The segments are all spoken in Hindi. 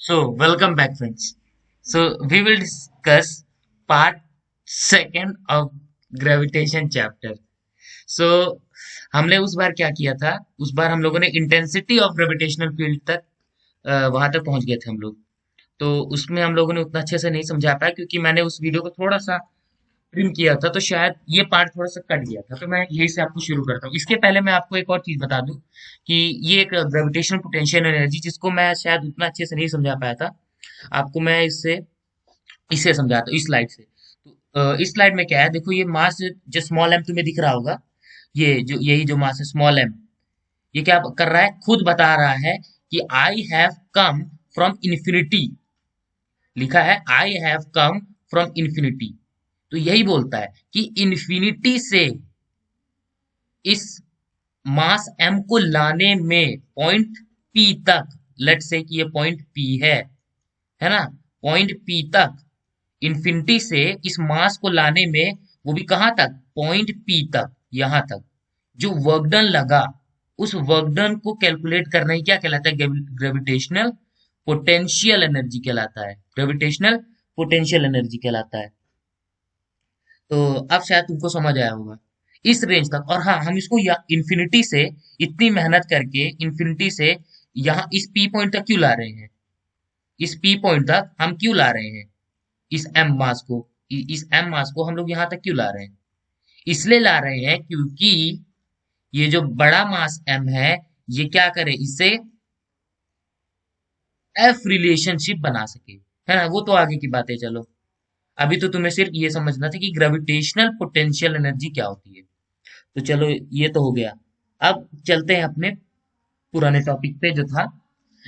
So, welcome back, friends. So, we will discuss part second of gravitation chapter. So, हमने उस बार क्या किया था? उस बार हम लोगों ने इंटेंसिटी ऑफ ग्रेविटेशनल फील्ड तक वहां तक पहुंच गए थे हम लोग। तो उसमें हम लोगों ने उतना अच्छे से नहीं समझा पाया क्योंकि मैंने उस वीडियो को थोड़ा सा ट्रिम किया था, तो शायद ये पार्ट थोड़ा सा कट गया था। तो मैं यही से आपको शुरू करता हूँ। इसके पहले मैं आपको एक और चीज बता दूं कि ये एक ग्रेविटेशनल पोटेंशियल एनर्जी जिसको मैं शायद उतना अच्छे से नहीं समझा पाया था, आपको मैं इससे इससे समझाता हूँ इस स्लाइड से। तो इस स्लाइड में क्या है, देखो ये मास जो स्मॉल एम तुम्हें दिख रहा होगा, यही जो मास है स्मॉल एम, ये क्या कर रहा है, खुद बता रहा है कि I have come from infinity. लिखा है I have come from infinity. तो यही बोलता है कि इन्फिनिटी से इस मास एम को लाने में पॉइंट पी तक, लेट से कि ये पॉइंट पी है ना, पॉइंट पी तक, इन्फिनिटी से इस मास को लाने में, वो भी कहां तक, पॉइंट पी तक, यहां तक जो वर्क डन लगा, उस वर्क डन को कैलकुलेट करना ही क्या कहलाता है, ग्रेविटेशनल पोटेंशियल एनर्जी कहलाता है। ग्रेविटेशनल पोटेंशियल एनर्जी कहलाता है। तो अब शायद तुमको समझ आया होगा इस रेंज तक। और हाँ, हम इसको इंफिनिटी से, इतनी मेहनत करके इंफिनिटी से यहाँ इस पी पॉइंट तक क्यों ला रहे हैं, इस पी पॉइंट तक हम क्यों ला रहे हैं, इस एम मास को, इस एम मास को हम लोग यहाँ तक क्यों ला रहे हैं, इसलिए ला रहे हैं क्योंकि ये जो बड़ा मास एम है, ये क्या करे, इससे एफ रिलेशनशिप बना सके, है ना। वो तो आगे की बात है, चलो। अभी तो तुम्हें सिर्फ ये समझना था कि ग्रेविटेशनल पोटेंशियल एनर्जी क्या होती है। तो चलो, ये तो हो गया। अब चलते हैं अपने पुराने टॉपिक पे जो था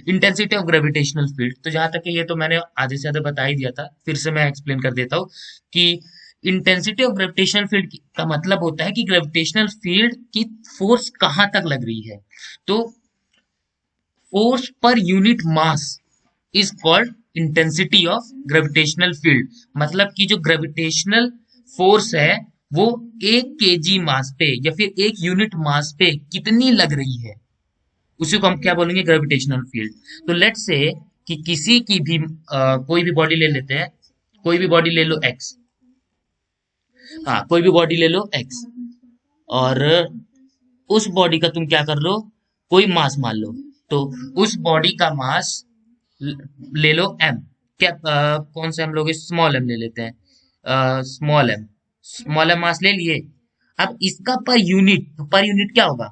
इंटेंसिटी ऑफ ग्रेविटेशनल फील्ड। तो जहां तक है ये तो मैंने आधे से ज्यादा बता ही दिया था, फिर से मैं एक्सप्लेन कर देता हूँ कि इंटेंसिटी ऑफ ग्रेविटेशनल फील्ड का मतलब होता है कि ग्रेविटेशनल फील्ड की फोर्स कहाँ तक लग रही है। तो फोर्स पर unit mass is called intensity of gravitational field. मतलब कि जो ग्रेविटेशनल फोर्स है वो एक केजी मास पे या फिर एक यूनिट मास पे कितनी लग रही है, उसी को हम क्या बोलेंगे, ग्रेविटेशनल फील्ड। तो लेट से कि किसी की भी कोई भी बॉडी ले लेते हैं, कोई भी बॉडी ले लो एक्स, हाँ कोई भी बॉडी ले लो एक्स, और उस बॉडी का तुम क्या कर लो, कोई मास मान लो। तो उस बॉडी का मास ले लो एम, क्या कौन से हम लोग स्मॉल एम ले लेते हैं, स्मॉल एम मास ले लिए। अब इसका पर यूनिट क्या होगा,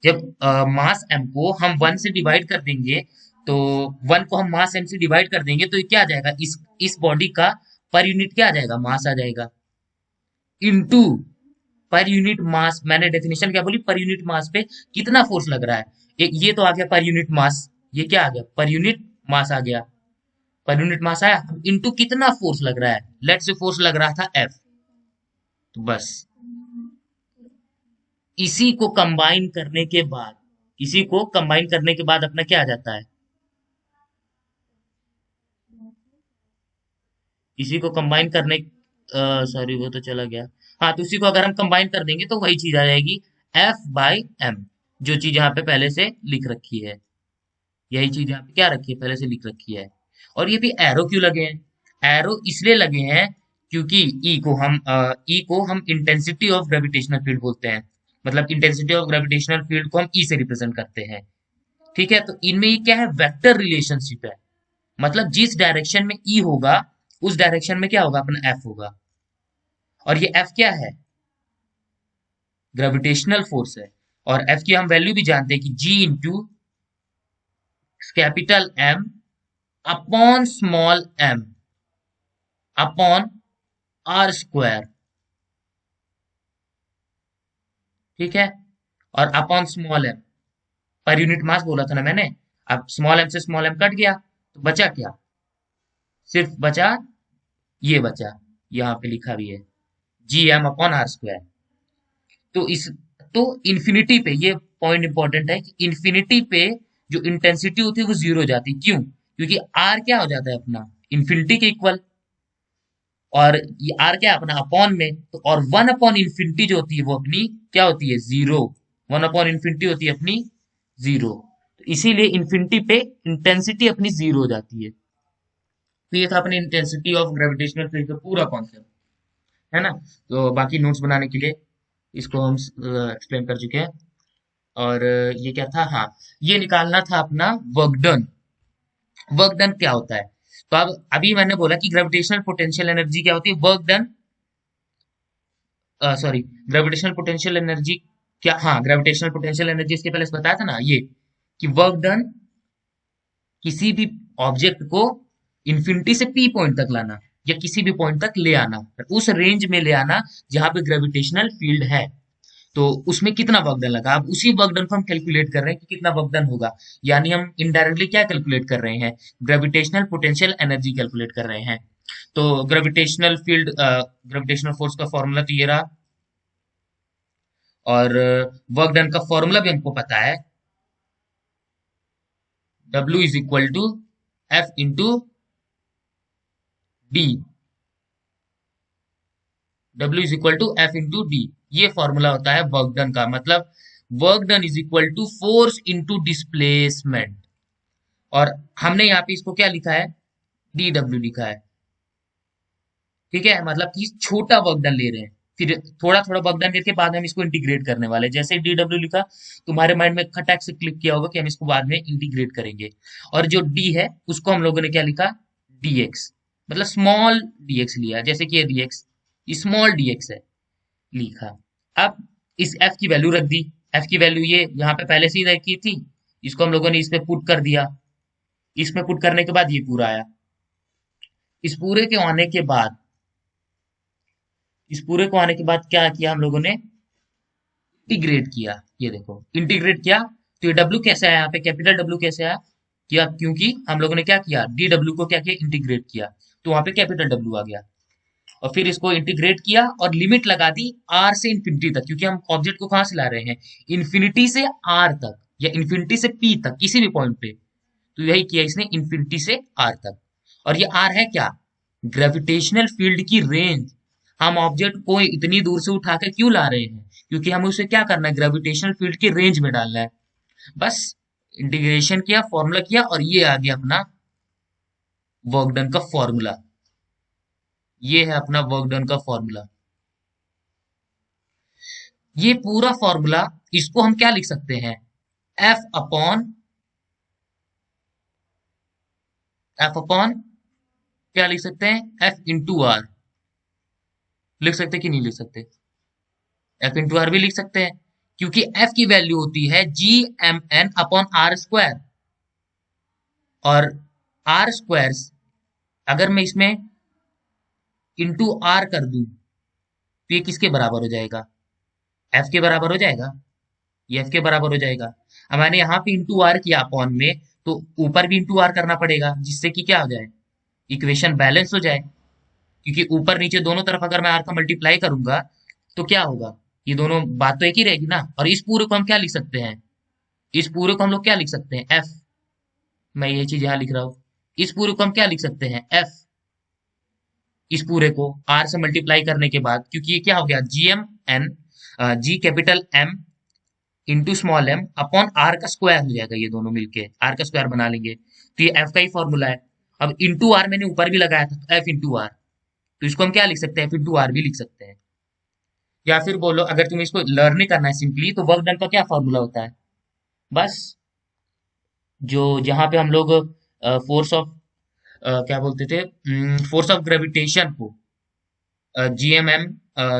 जब मास एम को हम वन से डिवाइड कर देंगे, तो वन को हम मास एम से डिवाइड कर देंगे तो ये क्या आ जाएगा, इस बॉडी का पर यूनिट क्या आ जाएगा, मास आ जाएगा, इनटू पर यूनिट मास। मैंने डेफिनेशन क्या बोली, पर यूनिट मास पे कितना फोर्स लग रहा है, ये तो आ गया पर यूनिट मास, ये क्या आ गया, पर यूनिट मास आ गया, पर यूनिट मास आया, इनटू कितना फोर्स लग रहा है, लेट से फोर्स लग रहा था एफ। तो बस इसी को कंबाइन करने के बाद, इसी को कंबाइन करने के बाद अपना क्या आ जाता है, इसी को कंबाइन करने, सॉरी वो तो चला गया। हाँ, तो इसी को अगर हम कंबाइन कर देंगे तो वही चीज आ जाएगी, एफ बाई एम, जो चीज यहाँ पे पहले से लिख रखी है, यही चीज यहाँ पे क्या रखी है, पहले से लिख रखी है। और ये भी एरो क्यों लगे हैं, एरो इसलिए लगे हैं क्योंकि ई को हम इंटेंसिटी ऑफ ग्रेविटेशनल फील्ड बोलते हैं। मतलब इंटेंसिटी ऑफ ग्रेविटेशनल फील्ड को हम ई से रिप्रेजेंट करते हैं। ठीक है, तो इनमें ये क्या है, वेक्टर रिलेशनशिप है। मतलब जिस डायरेक्शन में ई होगा, उस डायरेक्शन में क्या होगा, अपना एफ होगा। और ये एफ क्या है, ग्रेविटेशनल फोर्स है। और एफ की हम वैल्यू भी जानते हैं कि G into capital M upon small M upon R square. ठीक है, और अपॉन स्मॉल एम, पर यूनिट मास बोला था ना मैंने। अब स्मॉल एम से स्मॉल एम कट गया, तो बचा क्या, सिर्फ बचा, ये बचा, यहाँ पे लिखा भी है G M upon R square. तो इस, तो इन्फिनिटी पे ये पॉइंट इंपॉर्टेंट है कि इन्फिनिटी पे जो इंटेंसिटी होती है वो जीरो हो जाती है। क्यों, क्योंकि आर क्या हो जाता है अपना, इन्फिनिटी के इक्वल। और ये आर क्या है अपना, अपॉन में, तो और वन अपॉन इन्फिनिटी जो होती है वो अपनी क्या होती है, जीरो। वन अपॉन इन्फिनिटी होती है अपनी जीरो। तो इसीलिए इन्फिनिटी पे इंटेंसिटी अपनी जीरो हो जाती है। तो ये था अपने इंटेंसिटी ऑफ ग्रेविटेशनल फील्ड का पूरा कॉन्सेप्ट, है ना। तो बाकी नोट्स बनाने के लिए इसको हम एक्सप्लेन कर चुके हैं। और ये क्या था, हाँ, ये निकालना था अपना वर्क डन। वर्क डन क्या होता है, तो अब अभी मैंने बोला कि ग्रेविटेशनल पोटेंशियल एनर्जी क्या होती है, work done, sorry, gravitational potential energy क्या, हाँ, ग्रेविटेशनल पोटेंशियल एनर्जी इसके पहले से बताया था ना ये, कि वर्क डन किसी भी ऑब्जेक्ट को इन्फिनिटी से पी पॉइंट तक लाना, या किसी भी पॉइंट तक ले आना, उस रेंज में ले आना जहां पे ग्रेविटेशनल फील्ड है। तो उसमें कितना वर्क डन लगा, अब उसी वर्क डन को हम कैलकुलेट कर रहे हैं कि कितना वर्क डन होगा। यानी हम इनडायरेक्टली क्या कैलकुलेट कर रहे हैं, ग्रेविटेशनल पोटेंशियल एनर्जी कैलकुलेट कर रहे हैं। तो ग्रेविटेशनल फील्ड, ग्रेविटेशनल फोर्स का फॉर्मूला तो ये रहा, और वर्क डन का फॉर्मूला भी हमको पता है, W is equal to F into D. W is equal to F into D, ये फॉर्मूला होता है वर्क डन का, मतलब work done is equal to force into displacement. और हमने यहाँ पे इसको क्या लिखा है, DW लिखा है, ठीक है, मतलब कि छोटा वर्क डन ले रहे हैं, फिर थोड़ा थोड़ा वर्क डन करके बाद में हम इसको इंटीग्रेट करने वाले हैं। जैसे DW लिखा, तुम्हारे माइंड में खटक से क्लिक किया होगा कि हम इसको बाद में इंटीग्रेट करेंगे। और जो D है उसको हम लोगों ने क्या लिखा, DX, मतलब स्मॉल dx लिया, जैसे कि ये dx स्मॉल dx है, लिखा। अब इस f की वैल्यू रख दी, f की वैल्यू ये यहाँ पे पहले से ही रखी थी, इसको हम लोगों ने इस पे पुट कर दिया। इसमें पुट करने के बाद ये पूरा आया। इस पूरे के आने के बाद, इस पूरे को आने के बाद क्या किया हम लोगों ने, इंटीग्रेट किया। ये देखो इंटीग्रेट किया, तो ये W कैसे आया, यहाँ पे कैपिटल W कैसे आया, किया क्योंकि हम लोगों ने क्या किया, DW को क्या किया, इंटीग्रेट किया, तो वहां पे कैपिटल W आ गया। और फिर इसको इंटीग्रेट किया और लिमिट लगा दी R से इन्फिनिटी तक, क्योंकि हम ऑब्जेक्ट को कहां से ला रहे हैं, इन्फिनिटी से R तक, या इन्फिनिटी से P तक, किसी भी पॉइंट पे। तो यही किया इसने, इन्फिनिटी से R तक। और ये R है क्या, ग्रेविटेशनल फील्ड की रेंज। हम ऑब्जेक्ट को इतनी दूर से उठा के क्यों ला रहे हैं, क्योंकि हमें उसे क्या करना है, ग्रेविटेशनल फील्ड की रेंज में डालना है। बस इंटीग्रेशन किया, फॉर्मूला किया, और ये आ गया अपना वर्क डन का फॉर्मूला। ये है अपना वर्क डन का फॉर्मूला। ये पूरा फॉर्मूला, इसको हम क्या लिख सकते हैं, एफ अपॉन क्या लिख सकते हैं, एफ इंटू आर लिख सकते कि नहीं लिख सकते, एफ इंटू आर भी लिख सकते हैं, क्योंकि एफ की वैल्यू होती है Gmn/r²। और आर स्क्वायर, अगर मैं इसमें इंटू आर कर दूं तो ये किसके बराबर हो जाएगा, एफ के बराबर हो जाएगा, ये एफ के बराबर हो जाएगा। अब मैंने यहाँ पे इंटू आर किया अपॉन में, तो ऊपर भी इंटू आर करना पड़ेगा, जिससे कि क्या हो जाए, इक्वेशन बैलेंस हो जाए। क्योंकि ऊपर नीचे दोनों तरफ अगर मैं आर का मल्टीप्लाई करूंगा तो क्या होगा, ये दोनों बात तो एक ही रहेगी ना। और इस पूरे को हम क्या लिख सकते हैं, इस पूरे को हम लोग क्या लिख सकते हैं, एफ। मैं ये चीज यहाँ लिख रहा हूँ, इस पूरे को हम क्या लिख सकते हैं, एफ। इस पूरे को आर से मल्टीप्लाई करने के बाद, क्योंकि ये क्या हो गया, GMN, G capital M into small m upon R का स्क्वायर हो जाएगा, ये दोनों मिलके आर का स्क्वायर बना लेंगे, तो ये एफ का ही फॉर्मूला है। अब इंटू आर मैंने ऊपर भी लगाया था, तो एफ इंटू आर, तो इसको हम क्या लिख सकते हैं, एफ इंटू आर भी लिख सकते हैं। या फिर बोलो, अगर तुम्हें इसको लर्न नहीं करना है सिंपली, तो वर्क डन का क्या फॉर्मूला होता है, बस जो जहां पे हम लोग फोर्स ऑफ, क्या बोलते थे, फोर्स ऑफ ग्रेविटेशन को GMM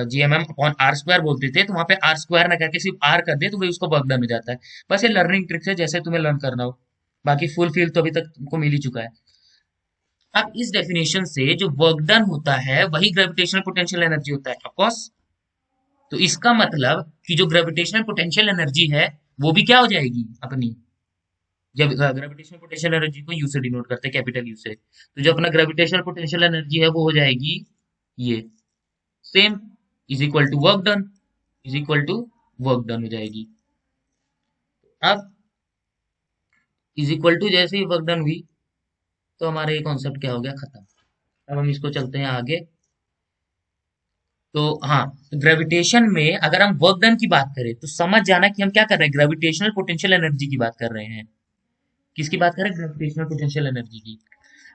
GMM upon R square बोलते थे, तो वहां पे आर स्क्वायर ना करके सिर्फ आर कर दे तो वही उसको वर्क डन हो जाता है। बस ये लर्निंग ट्रिक्स है, जैसे तुम्हें लर्न करना हो। बाकी फुल फील तो अभी तक तुमको मिल ही चुका है। अब इस डेफिनेशन से जो वर्क डन होता है वही ग्रेविटेशनल पोटेंशियल एनर्जी होता है, ऑफकोर्स। तो इसका मतलब कि जो ग्रेविटेशनल पोटेंशियल एनर्जी है वो भी क्या हो जाएगी अपनी, जब ग्रेविटेशनल पोटेंशियल एनर्जी को यू से डिनोट करते हैं, कैपिटल यू से, तो जो अपना ग्रेविटेशनल पोटेंशियल एनर्जी है वो हो जाएगी ये, same, is equal to work done, is equal to work done हो जाएगी। अब इज इक्वल टू जैसे ही वर्क डन हुई, तो हमारा ये कॉन्सेप्ट क्या हो गया, खत्म। अब हम इसको चलते हैं आगे। तो हाँ, ग्रेविटेशन में अगर हम वर्क डन की बात करें तो समझ जाना कि हम क्या कर रहे हैं, ग्रेविटेशनल पोटेंशियल एनर्जी की बात कर रहे हैं। किसकी बात करें? ग्रेविटेशनल पोटेंशियल एनर्जी की।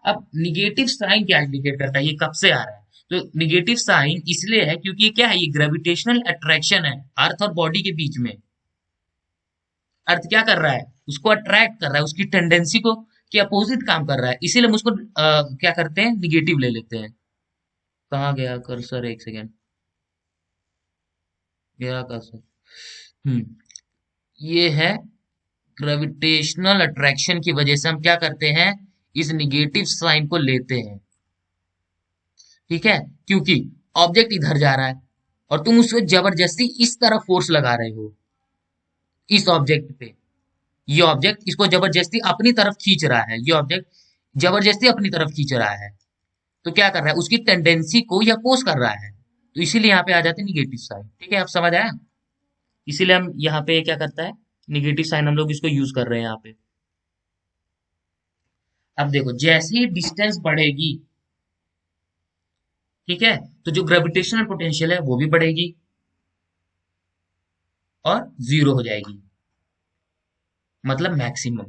अब निगेटिव साइन क्या इंडिकेट करता है, ये कब से आ रहा है? तो निगेटिव साइन इसलिए है क्योंकि ये क्या है, ये ग्रेविटेशनल अट्रैक्शन है अर्थ और बॉडी के बीच में। अर्थ क्या कर रहा है, उसको अट्रैक्ट कर रहा है, उसकी टेंडेंसी को के अपोजिट काम कर रहा है, इसीलिए हम उसको क्या करते हैं, निगेटिव ले लेते हैं। कहाँ गया कर्सर, एक सेकेंड, गया कर्सर। हम्म ये है ग्रेविटेशनल अट्रैक्शन की वजह से हम क्या करते हैं, इस निगेटिव साइन को लेते हैं। ठीक है, क्योंकि ऑब्जेक्ट इधर जा रहा है और तुम उसको जबरदस्ती इस तरफ फोर्स लगा रहे हो, इस ऑब्जेक्ट पे। ये ऑब्जेक्ट इसको जबरदस्ती अपनी तरफ खींच रहा है, ये ऑब्जेक्ट जबरदस्ती अपनी तरफ खींच रहा है। तो क्या कर रहा है, उसकी टेंडेंसी को ये अपोज कर रहा है, तो इसीलिए यहाँ पे आ जाते हैं निगेटिव साइन। ठीक है, आप समझ आया? इसीलिए हम यहाँ पे क्या करता है, निगेटिव साइन हम लोग इसको यूज कर रहे हैं यहाँ पे। अब देखो, जैसे ही डिस्टेंस बढ़ेगी, ठीक है, तो जो ग्रेविटेशनल पोटेंशियल है वो भी बढ़ेगी और जीरो हो जाएगी, मतलब मैक्सिमम।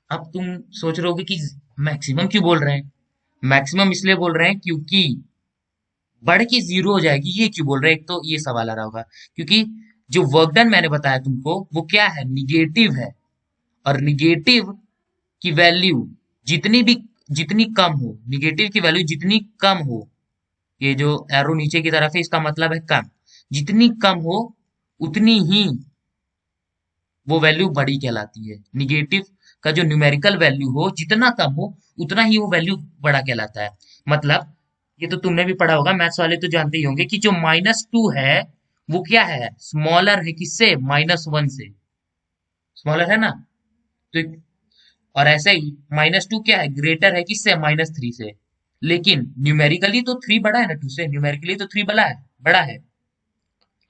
अब तुम सोच रहे होगे कि मैक्सिमम क्यों बोल रहे हैं? मैक्सिमम इसलिए बोल रहे हैं क्योंकि बढ़ के जीरो हो जाएगी, ये क्यों बोल रहे हैं, एक तो ये सवाल आ रहा होगा। क्योंकि जो वर्क डन मैंने बताया तुमको, वो क्या है, निगेटिव है। और निगेटिव की वैल्यू जितनी कम हो, निगेटिव की वैल्यू जितनी कम हो, ये जो एरो नीचे की तरफ है इसका मतलब है कम, जितनी कम हो उतनी ही वो वैल्यू बड़ी कहलाती है। निगेटिव का जो न्यूमेरिकल वैल्यू हो जितना कम हो, उतना ही वो वैल्यू बड़ा कहलाता है। मतलब ये तो तुमने भी पढ़ा होगा, मैथ्स वाले तो जानते ही होंगे कि जो -2 है वो क्या है, स्मॉलर है किससे, -1 से। स्मॉलर है ना? तो और ऐसे ही -2 क्या है, ग्रेटर है किससे, -3 से। लेकिन न्यूमेरिकली तो 3 बड़ा है ना 2 से, न्यूमेरिकली तो 3 बड़ा है।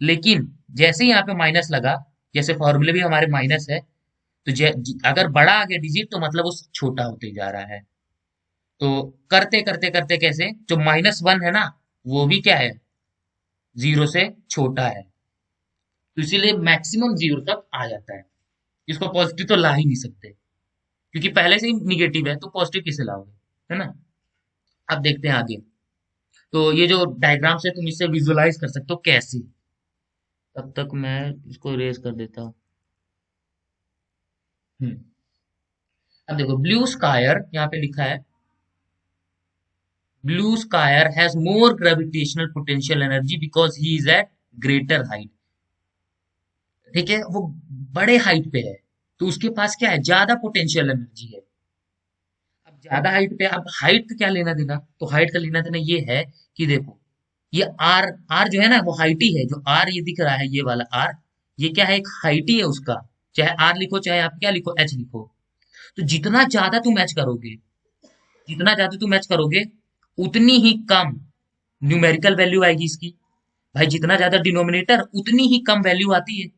लेकिन जैसे ही यहाँ पे माइनस लगा, जैसे फॉर्मूले भी हमारे माइनस है, तो अगर बड़ा आ गया डिजिट तो मतलब वो छोटा होते जा रहा है। तो करते करते करते कैसे, जो -1 है ना, वो भी क्या है, जीरो से छोटा है। तो इसीलिए मैक्सिमम जीरो तक आ जाता है। इसको पॉजिटिव तो ला ही नहीं सकते, क्योंकि पहले से ही निगेटिव है, तो पॉजिटिव किसे लाओगे, है ना? अब देखते हैं आगे। तो ये जो डायग्राम से तुम इसे विजुअलाइज कर सकते हो कैसे। तब तक मैं इसको इरेज कर देता हूँ। हम्म अब देखो, ब्लू स्कायर यहाँ पे लिखा है, blue square has more gravitational potential energy because he is at greater height. ठीक है, वो बड़े हाइट पे है, तो उसके पास क्या है, ज्यादा पोटेंशियल एनर्जी है। अब ज्यादा हाइट पे, अब हाइट का क्या लेना देना, तो हाइट का लेना देना ये है कि देखो, ये आर, आर जो है ना वो हाइट ही है, जो आर ये दिख रहा है, ये वाला आर, ये क्या है, एक हाइट ही है उसका। चाहे आर लिखो, चाहे आप क्या लिखो, एच लिखो। तो जितना ज्यादा तुम मैच करोगे, जितना ज्यादा तुम मैच करोगे, उतनी ही कम न्यूमेरिकल वैल्यू आएगी इसकी। भाई जितना ज्यादा डिनोमिनेटर उतनी ही कम वैल्यू आती है,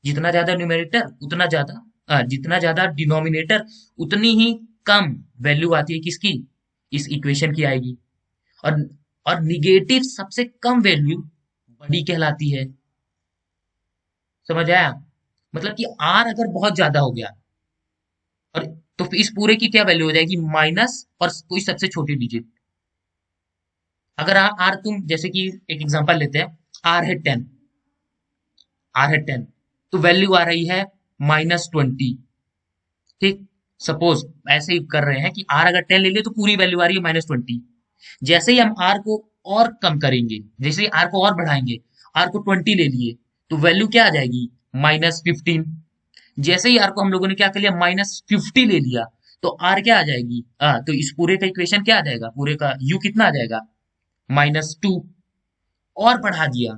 जितना ज्यादा न्यूमेरेटर उतना ज्यादा, जितना ज्यादा डिनोमिनेटर उतनी ही कम वैल्यू आती है किसकी, इस इक्वेशन की आएगी। और और निगेटिव सबसे कम वैल्यू बड़ी कहलाती है। समझ आया? मतलब कि आर अगर बहुत ज्यादा हो गया, और तो फिर इस पूरे की क्या वैल्यू हो जाएगी, माइनस और कोई सबसे छोटी डिजिट। अगर आर तुम जैसे कि एक एग्जांपल लेते हैं, आर है 10, आर है 10, तो वैल्यू आ रही है -20। ठीक, सपोज ऐसे ही कर रहे हैं कि आर अगर 10 ले लिया तो पूरी वैल्यू आ रही है -20। जैसे ही हम आर को और कम करेंगे, जैसे ही आर को और बढ़ाएंगे, आर को 20 ले लिए, तो वैल्यू क्या आ जाएगी, -15। जैसे ही आर को हम लोगों ने क्या कर लिया, -50 ले लिया, तो आर क्या आ जाएगी, तो इस पूरे का इक्वेशन क्या आ जाएगा, पूरे का यू कितना आ जाएगा, -2। और बढ़ा दिया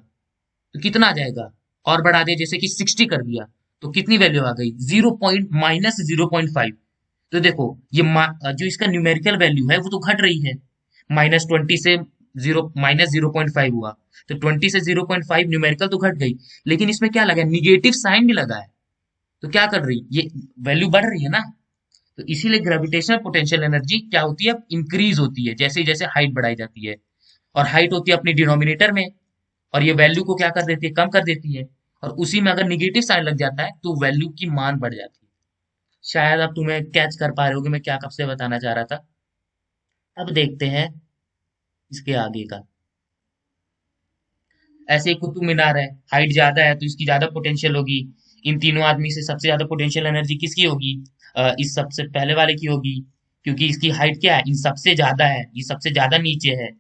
तो कितना आ जाएगा, और बढ़ा दिया जैसे कि 60 कर दिया, तो कितनी वैल्यू आ गई, -0.5। तो देखो ये जो इसका न्यूमेरिकल वैल्यू है वो तो घट रही है, -20 से -0.5 हुआ, तो 20 से 0.5 न्यूमेरिकल तो घट गई, लेकिन इसमें क्या लगा है, निगेटिव साइन भी लगा है। तो क्या कर रही, ये वैल्यू बढ़ रही है ना। तो इसीलिए ग्रेविटेशनल पोटेंशियल एनर्जी क्या होती है, इंक्रीज होती है जैसे जैसे हाइट बढ़ाई जाती है। और हाइट होती है अपनी डिनोमिनेटर में, और ये वैल्यू को क्या कर देती है, कम कर देती है। और उसी में अगर निगेटिव साइन लग जाता है तो वैल्यू की मान बढ़ जाती है। शायद अब तुम्हें कैच कर पा रहे हो कि मैं क्या कब से बताना चाह रहा था। अब देखते हैं इसके आगे का। ऐसे ही कुतुब मीनार है, हाइट ज्यादा है तो इसकी ज्यादा पोटेंशियल होगी। इन तीनों आदमी से सबसे ज्यादा पोटेंशियल एनर्जी किसकी होगी? इस सबसे पहले वाले की होगी, क्योंकि इसकी हाइट क्या है, इन सबसे ज्यादा है, ये सबसे ज्यादा नीचे है,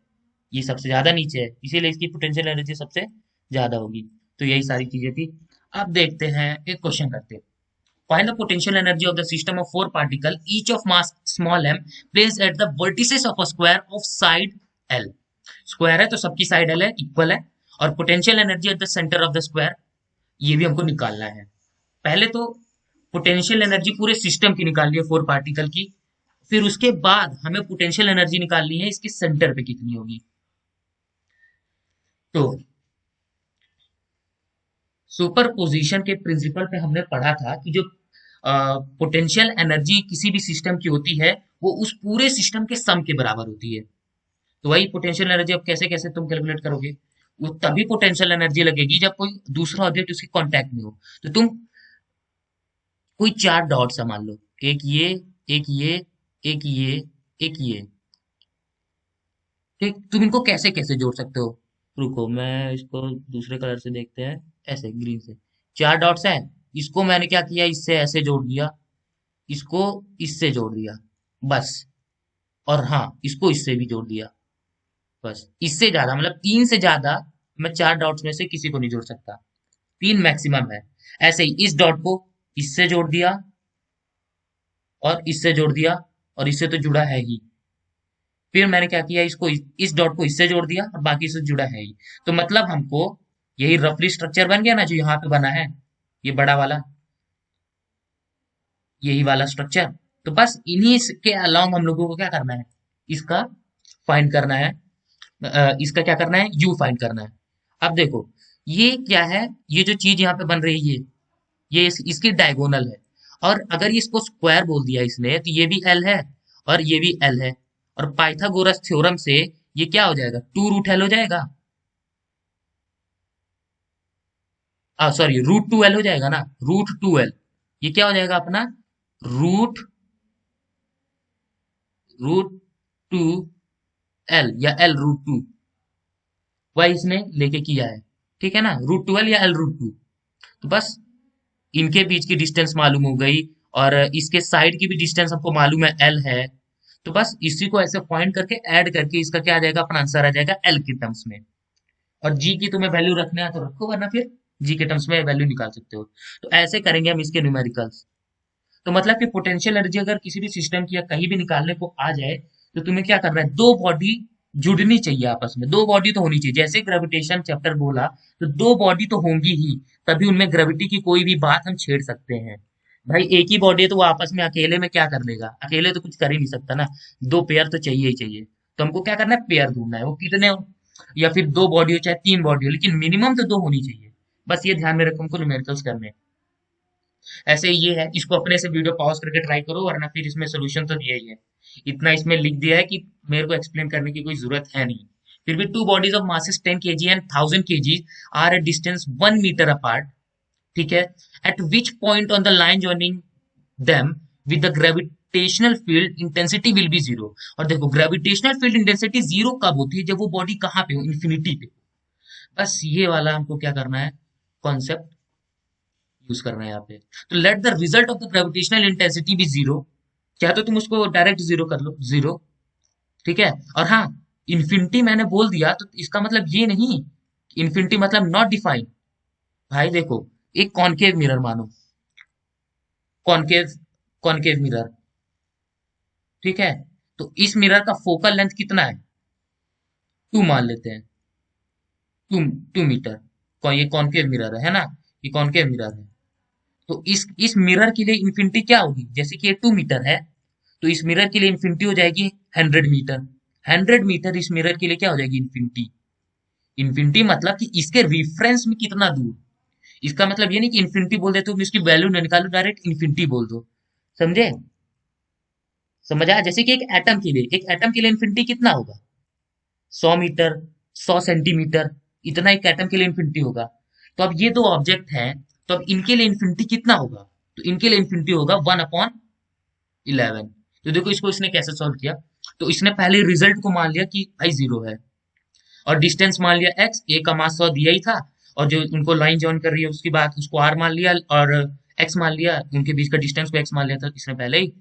ये सबसे ज्यादा नीचे है, इसीलिए इसकी पोटेंशियल एनर्जी सबसे ज्यादा होगी। तो यही सारी चीजें थी। अब देखते हैं, एक क्वेश्चन करते हैं। Find the potential energy of the system of four particles, each of mass small m, placed at the vertices of a square of side L. Square है तो सबकी साइड L है, इक्वल है। और potential energy at the centre of the square, ये भी हमको निकालना है। पहले तो पोटेंशियल एनर्जी पूरे सिस्टम की निकालनी है, फोर पार्टिकल की। फिर उसके बाद हमें पोटेंशियल एनर्जी निकालनी है इसके सेंटर पे कितनी होगी। तो सुपरपोजिशन के प्रिंसिपल पे हमने पढ़ा था कि जो पोटेंशियल एनर्जी किसी भी सिस्टम की होती है, वो उस पूरे सिस्टम के सम के बराबर होती है। तो वही पोटेंशियल एनर्जी अब कैसे कैसे तुम कैलकुलेट करोगे? वो तभी पोटेंशियल एनर्जी लगेगी जब कोई दूसरा ऑब्जेक्ट उसके कांटेक्ट में हो। तो तुम कोई चार डॉट्स मान लो, एक ये, एक ये, एक ये, एक ये, ठीक, तुम इनको कैसे कैसे जोड़ सकते हो? रुको, मैं इसको दूसरे कलर से देखते हैं, ऐसे ग्रीन से। चार डॉट्स हैं, इसको मैंने क्या किया, इससे ऐसे जोड़ दिया, इसको इससे जोड़ दिया, बस। और हाँ, इसको इससे भी जोड़ दिया, बस। इससे ज्यादा मतलब तीन से ज्यादा मैं चार डॉट्स में से किसी को नहीं जोड़ सकता, तीन मैक्सिमम है। ऐसे ही इस डॉट को इससे जोड़ दिया, और इससे जोड़ दिया, और इससे तो जुड़ा है ही। फिर मैंने क्या किया, इसको इस डॉट को इससे जोड़ दिया, और बाकी से जुड़ा है ही। तो मतलब हमको यही रफली स्ट्रक्चर बन गया ना, जो यहाँ पे बना है, ये बड़ा वाला, यही वाला स्ट्रक्चर। तो बस इन्हीं के अलाउंग हम लोगों को क्या करना है, इसका फाइंड करना है। इसका क्या करना है, यू फाइंड करना है। अब देखो, ये क्या है, ये जो चीज यहाँ पे बन रही है, ये इसकी डायगोनल है। और अगर इसको स्क्वायर बोल दिया इसने, तो ये भी एल है और ये भी एल है। और पाइथागोरस थ्योरम से ये क्या हो जाएगा, टू रूट एल हो जाएगा। सॉरी, रूट टू एल हो जाएगा ना, रूट टू एल। ये क्या हो जाएगा अपना, रूट रूट टू एल, या एल रूट टू, वही इसने लेके किया है। ठीक है ना, रूट टू एल या एल रूट टू। तो बस इनके बीच की डिस्टेंस मालूम हो गई, और इसके साइड की भी डिस्टेंस हमको मालूम है, एल है। तो बस इसी को ऐसे पॉइंट करके ऐड करके इसका क्या आ जाएगा, अपना आंसर आ जाएगा एल के टर्म्स में। और जी की तुम्हें वैल्यू रखना है तो रखो, वरना फिर जी के टर्म्स में वैल्यू निकाल सकते हो। तो ऐसे करेंगे हम इसके न्यूमेरिकल्स। तो मतलब कि पोटेंशियल एनर्जी अगर किसी भी सिस्टम की या कहीं भी निकालने को आ जाए, तो तुम्हें क्या करना है, दो बॉडी जुड़नी चाहिए आपस में, दो बॉडी तो होनी चाहिए। जैसे ग्रेविटेशन चैप्टर बोला, तो दो बॉडी तो होंगी ही, तभी उनमें ग्रेविटी की कोई भी बात हम छेड़ सकते हैं। भाई एक ही बॉडी है तो वो आपस में अकेले में क्या कर लेगा, अकेले तो कुछ कर ही नहीं सकता ना। दो पेयर तो चाहिए ही चाहिए। तो हमको क्या करना है, पेयर ढूंढना है, वो कितने हो, या फिर दो बॉडी हो चाहे तीन बॉडी हो, लेकिन मिनिमम तो दो होनी चाहिए। बस ये ध्यान में रखो हमको न्यूमेरिकल्स करने। ऐसे ये है, इसको अपने से वीडियो पॉज करके ट्राई करो, वरना फिर इसमें सोल्यूशन तो दिया ही है। इतना इसमें लिख दिया है कि मेरे को एक्सप्लेन करने की कोई जरूरत है नहीं। फिर भी two bodies of masses 10 kg and 1000 kg are at distance 1 metre apart, ठीक है, at which point on the line joining them with the gravitational field intensity will be zero. और देखो, ग्रेविटेशनल फील्ड इंटेंसिटी जीरो कब होती है, जब वो बॉडी कहाँ पे हो, इन्फिनिटी पे। बस ये वाला हमको क्या करना है, कॉन्सेप्ट यूज करना है यहाँ पे। तो let the result of the gravitational intensity be zero. चाहे तो तुम उसको डायरेक्ट जीरो कर लो, जीरो, ठीक है। और हाँ, इन्फिनिटी मैंने बोल दिया तो इसका मतलब ये नहीं, इन्फिनिटी मतलब नॉट डिफाइन। भाई देखो, एक कॉनकेव मिरर मानो, कॉनकेव कॉनकेव मिरर, ठीक है। तो इस मिरर का फोकल लेंथ कितना है, टू मान लेते हैं, टू 2 मीटर। ये कॉनकेव मिरर है ना, ये कॉनकेव मिरर है। तो इस मिरर के लिए इन्फिनिटी क्या होगी, जैसे कि ये 2 मीटर है, तो इस मिरर के लिए इन्फिनिटी हो जाएगी 100 मीटर। 100 मीटर इस मिरर के लिए क्या हो जाएगी, इन्फिनिटी। इन्फिनिटी मतलब कि इसके रिफरेंस में कितना दूर। इसका मतलब ये नहीं कि इन्फिनिटी बोल देते हो, इसकी वैल्यू न निकालो, डायरेक्ट इन्फिनिटी बोल दो। समझे, समझ आया? जैसे कि एक एटम के लिए इन्फिनिटी कितना होगा, 100 मीटर, 100 सेंटीमीटर, इतना एक एटम के लिए इन्फिनिटी होगा। तो अब ये दो ऑब्जेक्ट हैं, तो अब इनके लिए इन्फिनिटी कितना होगा, तो इनके लिए इन्फिनिटी होगा 1/11। तो देखो इसको इसने कैसे सॉल्व किया। तो इसने पहले रिजल्ट को मान लिया कि भाई जीरो है, और डिस्टेंस मान लिया एक्स, ए का मास 100 दिया ही था, और जो उनको लाइन जॉइन कर रही है उसकी बात, उसको आर मान लिया, और एक्स मान लिया, उनके बीच का डिस्टेंस को एक्स मान लिया था इसने पहले ही।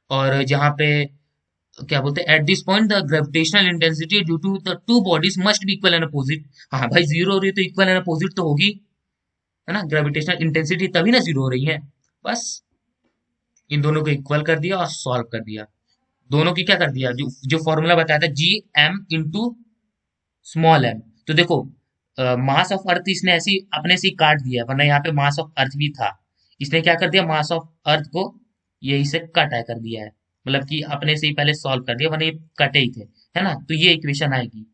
और जहाँ पे क्या बोलते हैं, at this point the gravitational intensity due to the two bodies must be equal and opposite. हाँ भाई जीरो हो रही है तो इक्वल एंड अपोजिट तो होगी, है ना, ग्रेविटेशनल इंटेंसिटी तभी ना जीरो हो रही है। बस इन दोनों को इक्वल कर दिया और सॉल्व कर दिया। दोनों की क्या कर दिया, जो जो फॉर्मूला बताया था G M into small M. तो देखो मास ऑफ अर्थ इसने ऐसी अपने से ही काट दिया, वरना यहाँ पे मास ऑफ अर्थ भी था। इसने क्या कर दिया, मास ऑफ अर्थ को यही से कट कर दिया है, मतलब कि अपने से ही पहले सॉल्व कर दिया, वरना ये कटे ही थे, है ना। तो ये इक्वेशन आएगी,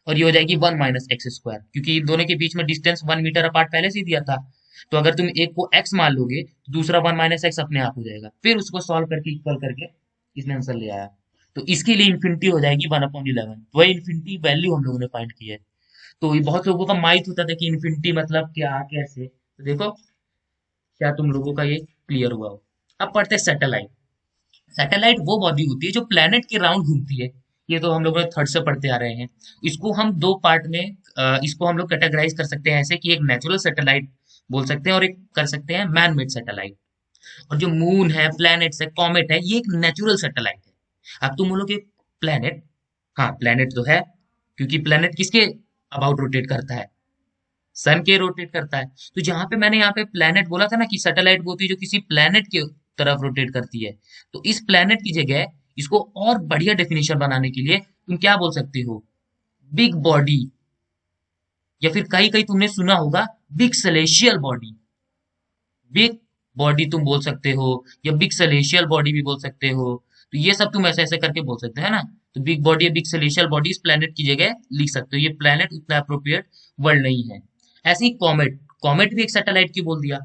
और ये हो जाएगी 1 - x², क्योंकि इन दोनों के बीच में डिस्टेंस 1 मीटर अपार्ट पहले से ही दिया था। तो अगर तुम एक को x मान लोगे तो दूसरा 1 - x अपने आप हो जाएगा, फिर उसको सॉल्व करके इक्वल करके इसने आंसर ले आया। तो इसके लिए इन्फिनिटी हो जाएगी 1/11, वही इन्फिनिटी वैल्यू हम लोगों ने फाइंड की है। तो ये बहुत लोगों का माइथ होता था कि इन्फिनिटी मतलब क्या, कैसे, तो देखो क्या तुम लोगों का ये क्लियर हुआ हो। अब पढ़ते हैं सैटेलाइट। सैटेलाइट वो बॉडी होती है जो प्लेनेट के राउंड घूमती है। ये तो हम लोग थर्ड से पढ़ते आ रहे हैं। इसको हम दो पार्ट में इसको हम लोग कैटेगराइज कर सकते हैं ऐसे कि एक नेचुरल सैटेलाइट बोल सकते हैं, और एक कर सकते हैं मैन मेड सैटेलाइट। और जो मून है, प्लैनेट्स है, कॉमेट है, ये एक नेचुरल सैटेलाइट है। अब तुम बोलोगे प्लैनेट, हाँ प्लैनेट तो है, क्योंकि प्लैनेट किसके अबाउट रोटेट करता है, सन के रोटेट करता है। तो जहां पे मैंने यहाँ पे प्लैनेट बोला था ना कि सैटेलाइट वो होती है जो किसी प्लैनेट की तरफ रोटेट करती है, तो इस प्लैनेट की जगह इसको और बढ़िया डेफिनेशन बनाने के लिए तुम क्या बोल सकते हो, बिग बॉडी, या फिर कहीं कहीं तुमने सुना होगा big celestial body. Big body तुम बोल सकते हो, या बिग सेलेशियल बॉडी भी बोल सकते हो। तो ये सब तुम ऐसे ऐसे करके बोल सकते हो, है ना। तो बिग बॉडी या बिग सेलेशियल बॉडी इस प्लेनेट की जगह लिख सकते हो, ये प्लेनेट उतना अप्रोप्रिएट वर्ड नहीं है। ऐसे ही कॉमेट, कॉमेट भी एक सैटेलाइट की बोल दिया,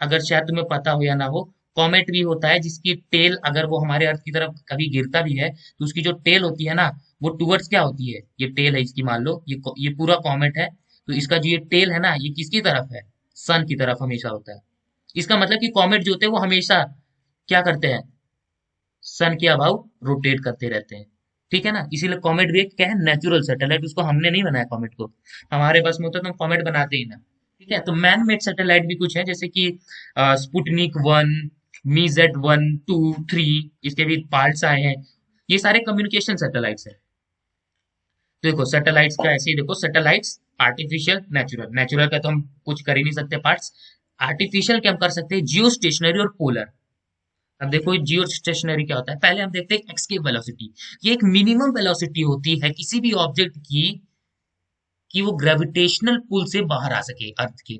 अगर शायद तुम्हें पता हो या ना हो। कॉमेट भी होता है जिसकी टेल अगर वो हमारे अर्थ की तरफ कभी गिरता भी है तो उसकी जो टेल होती है ना, वो टूवर्ड्स क्या होती है, ये टेल है इसकी, मान लो ये पूरा कॉमेट है, तो इसका जो ये टेल है ना, ये किसकी तरफ है, सन की तरफ हमेशा होता है। इसका मतलब कि कॉमेट जो होते हैं वो हमेशा क्या करते हैं, सन के अबाउट रोटेट करते रहते हैं, ठीक है ना। इसीलिए कॉमेट भी एक क्या है, नेचुरल सैटेलाइट, उसको हमने नहीं बनाया कॉमेट को, हमारे पास में होता तो हम कॉमेट बनाते ही ना। ठीक है, तो मैन मेड सैटेलाइट भी कुछ है, जैसे कि स्पुटनिक 1, मीजेट 1, 2, 3, इसके भी पार्ट्स आए हैं। ये सारे कम्युनिकेशन सैटेलाइट्स हैं। तो देखो सैटेलाइट्स का ऐसे ही देखो, सैटेलाइट्स आर्टिफिशियल, नेचुरल। नेचुरल का तो हम कुछ कर ही नहीं सकते पार्ट्स, आर्टिफिशियल के हम कर सकते हैं जियो स्टेशनरी और पोलर। अब देखो जियो स्टेशनरी क्या होता है, पहले हम देखते हैं एस्केप वेलोसिटी। ये एक मिनिमम वेलोसिटी होती है किसी भी ऑब्जेक्ट की, कि वो ग्रेविटेशनल पुल से बाहर आ सके अर्थ के,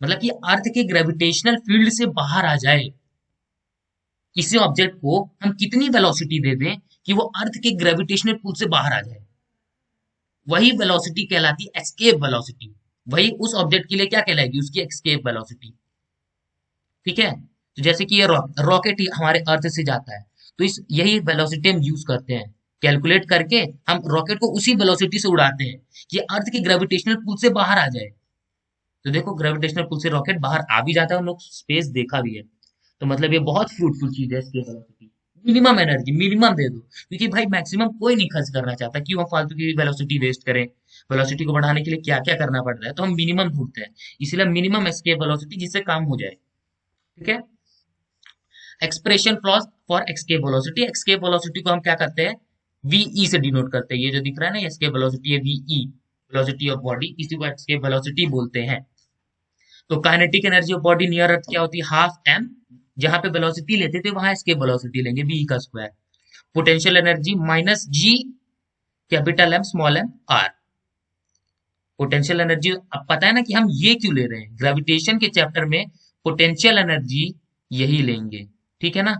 मतलब कि अर्थ के ग्रेविटेशनल फील्ड से बाहर आ जाए। किसी ऑब्जेक्ट को हम कितनी वेलोसिटी दे दें कि वो अर्थ के ग्रेविटेशनल पुल से बाहर आ जाए, वही वेलोसिटी कहलाती है एस्केप वेलोसिटी। वही उस ऑब्जेक्ट के लिए क्या कहलाएगी, उसकी एस्केप वेलोसिटी। ठीक है, तो जैसे कि ये रॉकेट हमारे अर्थ से जाता है, तो इस यही वेलोसिटी हम यूज करते हैं, कैलकुलेट करके हम रॉकेट को उसी वेलोसिटी से उड़ाते हैं कि अर्थ के ग्रेविटेशनल पुल से बाहर आ जाए। तो देखो ग्रेविटेशनल पुल से रॉकेट बाहर आ भी जाता है, हम लोग स्पेस देखा भी है। तो मतलब ये बहुत फ्रूटफुल चीज है इसकी वेलोसिटी। मिनिमम एनर्जी मिनिमम दे दो, क्योंकि भाई मैक्सिमम कोई नहीं खर्च करना चाहता, क्यों हम फालतू की वेलोसिटी वेस्ट करें। वेलोसिटी को बढ़ाने के लिए क्या क्या करना पड़ रहा है, तो हम मिनिमम ढूंढते हैं, इसलिए मिनिमम एस्केप वेलोसिटी जिससे काम हो जाए। ठीक है, expression flaws for escape velocity, escape velocity को हम क्या करते हैं, वीई से डिनोट करते हैं। ये जो दिख रहा है ना एस्केप वेलोसिटी है वीई, वेलोसिटी ऑफ बॉडी, इसी को एस्केप वेलोसिटी बोलते हैं। तो kinetic energy of body near अर्थ क्या होती है, हाफ एम। जहां पे वेलोसिटी लेते थे वहां एस्केप वेलोसिटी लेंगे, वी का square. Potential energy minus G capital M small M R. Potential energy, अब पता है ना कि हम ये क्यों ले रहे हैं, ग्रेविटेशन के चैप्टर में पोटेंशियल एनर्जी यही लेंगे, ठीक है ना।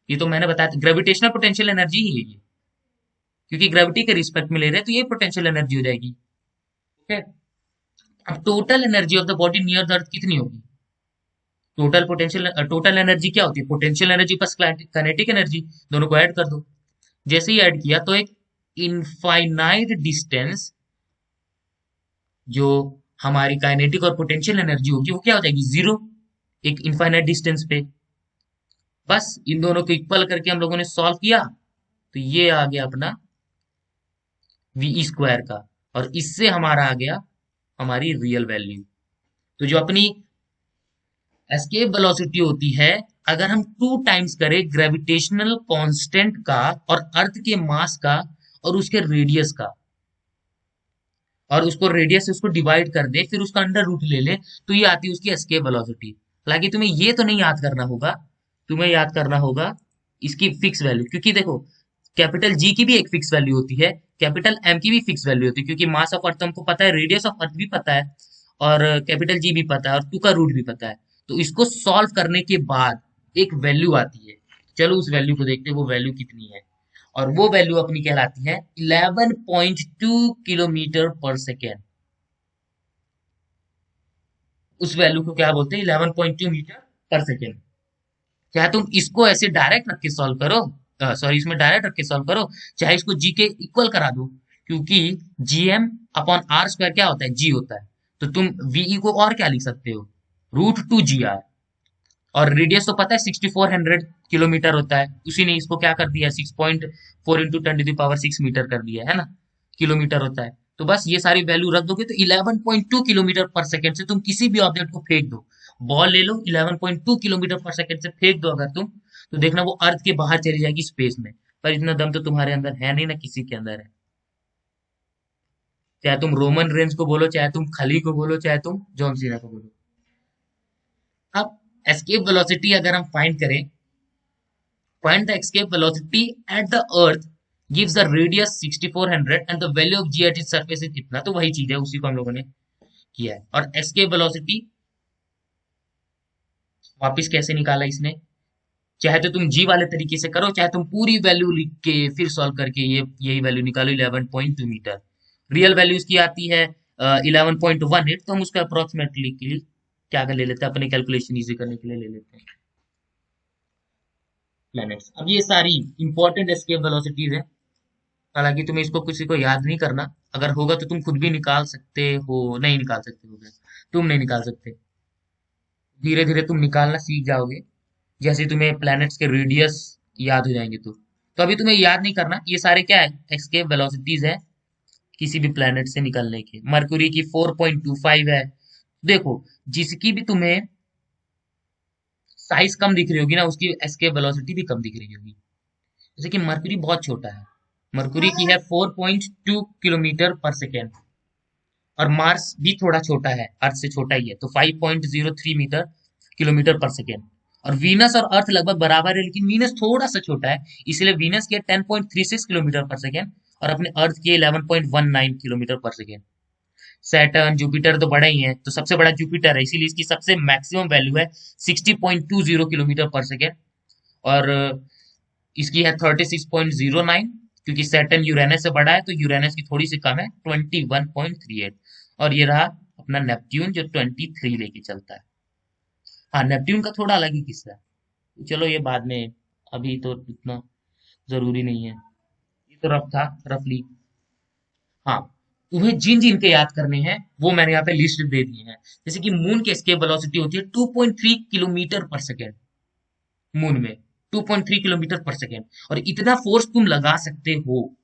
ये तो मैंने बताया, ग्रेविटेशनल पोटेंशियल एनर्जी ही है ये, क्योंकि ग्रेविटी के रिस्पेक्ट में ले रहे हैं तो ये पोटेंशियल एनर्जी हो जाएगी। ठीक है, अब total energy of the body near the earth कितनी होगी, टोटल पोटेंशियल, टोटल एनर्जी क्या होती है, potential energy plus kinetic energy, दोनों को ऐड कर दो। जैसे ही ऐड किया तो एक इनफाइनाइट डिस्टेंस जो हमारी काइनेटिक और पोटेंशियल एनर्जी होगी वो क्या हो जाएगी, जीरो। एक इनफाइनाइट डिस्टेंस पे। बस इन दोनों को इक्वल करके हम लोगों ने सॉल्व किया, तो ये आ गया अपना वी स्क्वायर का, और इससे हमारा आ गया हमारी रियल वैल्यू। तो जो अपनी एस्केप वेलोसिटी होती है, अगर हम टू टाइम्स करें ग्रेविटेशनल कांस्टेंट का और अर्थ के मास का और उसके रेडियस का, और उसको रेडियस से उसको डिवाइड कर दे, फिर उसका अंडर रूट ले ले, तो ये आती है उसकी एस्केप वेलोसिटी। हालांकि तुम्हें ये तो नहीं याद करना होगा, तुम्हें याद करना होगा इसकी फिक्स वैल्यू, क्योंकि देखो कैपिटल जी की भी एक फिक्स वैल्यू होती है, कैपिटल एम की भी फिक्स वैल्यू होती है, क्योंकि मास ऑफ अर्थ हमको पता है, रेडियस ऑफ अर्थ भी पता है, और कैपिटल जी भी पता है, और टू का रूट भी पता है। तो इसको सॉल्व करने के बाद एक वैल्यू आती है, चलो उस वैल्यू को देखते हैं वो वैल्यू कितनी है। और वो वैल्यू अपनी कहलाती है 11.2 किलोमीटर पर सेकेंड। उस वैल्यू को क्या बोलते हैं? 11.2 मीटर पर सेकेंड। चाहे तुम इसको ऐसे डायरेक्ट रख के सॉल्व करो, सॉरी इसमें डायरेक्ट रख के सॉल्व करो, चाहे इसको जी के इक्वल करा दो, क्योंकि जीएम अपॉन आर स्क्वायर क्या होता है? जी होता है। तो तुम वीई को और क्या लिख सकते हो? Root two G R. और रेडियस तो पता है 6400 किलोमीटर होता है, उसी ने इसको क्या कर दिया, 6.4 into 10 to the power 6 metre कर दिया है ना, किलोमीटर होता है। तो बस ये सारी वैल्यू रख दोगे तो 11.2 किलोमीटर पर सेकेंड से तुम किसी भी ऑब्जेक्ट को फेंक दो, बॉल ले लो 11.2 किलोमीटर पर सेकेंड से फेंक दो अगर तुम, तो देखना वो अर्थ के बाहर चली जाएगी स्पेस में। पर इतना दम तो तुम्हारे अंदर है नहीं, ना किसी के अंदर है। चाहे तुम रोमन रेंज को बोलो, चाहे तुम खली को बोलो, चाहे तुम जॉन सीना को बोलो। अब एस्केप वेलोसिटी अगर हम फाइंड करें, find the escape velocity at the earth gives the radius 6400 and the value of g at its surface is कितना, तो वही चीज है, उसी को हम लोगों ने किया है। और escape velocity वापस कैसे निकाला इसने, चाहे तो तुम जी वाले तरीके से करो, चाहे तुम पूरी वैल्यू लिख के फिर सॉल्व करके ये यही वैल्यू निकालो 11.2 मीटर। रियल वैल्यू इसकी आती है 11.18, तो हम उसका अप्रोक्सीमेटली के लिए क्या कर ले लेते हैं, अपने कैलकुलेशन इजी करने के लिए ले लेते हैं प्लैनेट्स। अब ये सारी इंपॉर्टेंट एस्केप वेलोसिटीज है, हालांकि तुम्हें इसको किसी को याद नहीं करना, अगर होगा तो तुम खुद भी निकाल सकते हो, नहीं निकाल सकते हो, तुम नहीं निकाल सकते, धीरे धीरे तुम निकालना सीख जाओगे, जैसे तुम्हें प्लैनेट्स के रेडियस याद हो जाएंगे तो अभी तुम्हें याद नहीं करना, ये सारे क्या है, एस्केप वेलोसिटीज है किसी भी प्लैनेट से निकलने के। मरकुरी की 4.25 है, देखो जिसकी भी तुम्हें साइज कम दिख रही होगी ना, उसकी एस्केप वेलोसिटी भी कम दिख रही होगी। जैसे कि मरकुरी बहुत छोटा है, मरकुरी की है 4.2 किलोमीटर पर सेकेंड, और मार्स भी थोड़ा छोटा है, अर्थ से छोटा ही है, तो 5.03 मीटर किलोमीटर पर सेकेंड। और वीनस और अर्थ लगभग बराबर है, लेकिन वीनस थोड़ा सा छोटा है, इसलिए वीनस की है 10.36 किलोमीटर पर सेकेंड, और अपने अर्थ की 11.19 किलोमीटर पर सेकेंड। सैटर्न जुपिटर तो बड़ा ही है, तो सबसे बड़ा जुपिटर है, इसीलिए इसकी सबसे मैक्सिमम वैल्यू है 60.20 किलोमीटर पर सेकेंड। और इसकी है 36.09, क्योंकि सैटर्न यूरेनस से बड़ा है, तो यूरेनस की थोड़ी सी कम है 21.38। और ये रहा अपना नेपट्यून जो 23 लेके चलता है। हाँ, नेपट्यून का थोड़ा अलग ही किस्सा है, चलो ये बाद में, अभी तो इतना जरूरी नहीं है। ये तो रफ था, रफली। हाँ, तुम्हें जिन जिन के याद करने हैं वो मैंने यहाँ पे लिस्ट दे दी है। जैसे कि मून की एस्केप वेलोसिटी होती है 2.3 किलोमीटर पर सेकेंड, मून में 2.3 किलोमीटर पर सेकेंड, और इतना फोर्स तुम लगा सकते हो,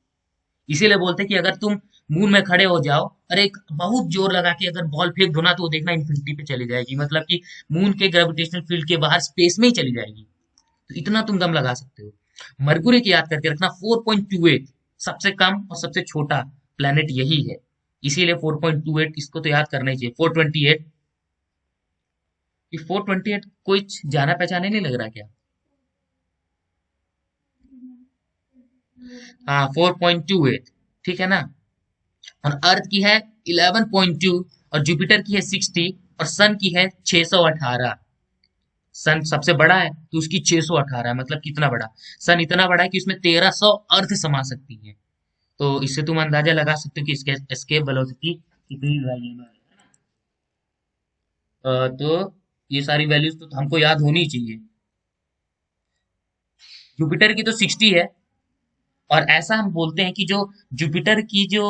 इसीलिए बोलते हैं कि अगर तुम मून में खड़े हो जाओ और एक बहुत जोर लगा के अगर बॉल फेंक दो ना, तो वो देखना इन्फिनिटी पे चली जाएगी, मतलब कि मून के ग्रेविटेशनल फील्ड के बाहर स्पेस में ही चली जाएगी। तो इतना तुम दम लगा सकते हो। मरकुरी की याद करके रखना 4.28 सबसे कम और सबसे छोटा प्लेनेट यही है, इसीलिए 4.28 इसको तो याद करना ही चाहिए। 428, ये 428 कोई जाना पहचाने नहीं लग रहा क्या? हाँ, 4.28, ठीक है ना। और अर्थ की है 11.2, और जुपिटर की है 60, और सन की है 618। सन सबसे बड़ा है तो उसकी 618 है, मतलब कितना बड़ा? सन इतना बड़ा है कि उसमें 1300 अर्थ समा सकती है। तो इससे तुम अंदाजा लगा सकते हो कि इसके एस्केप वेलोसिटी कितनी वैल्यू है। तो ये सारी वैल्यूज तो हमको याद होनी चाहिए। जुपिटर की तो 60 है, और ऐसा हम बोलते हैं कि जो जुपिटर की जो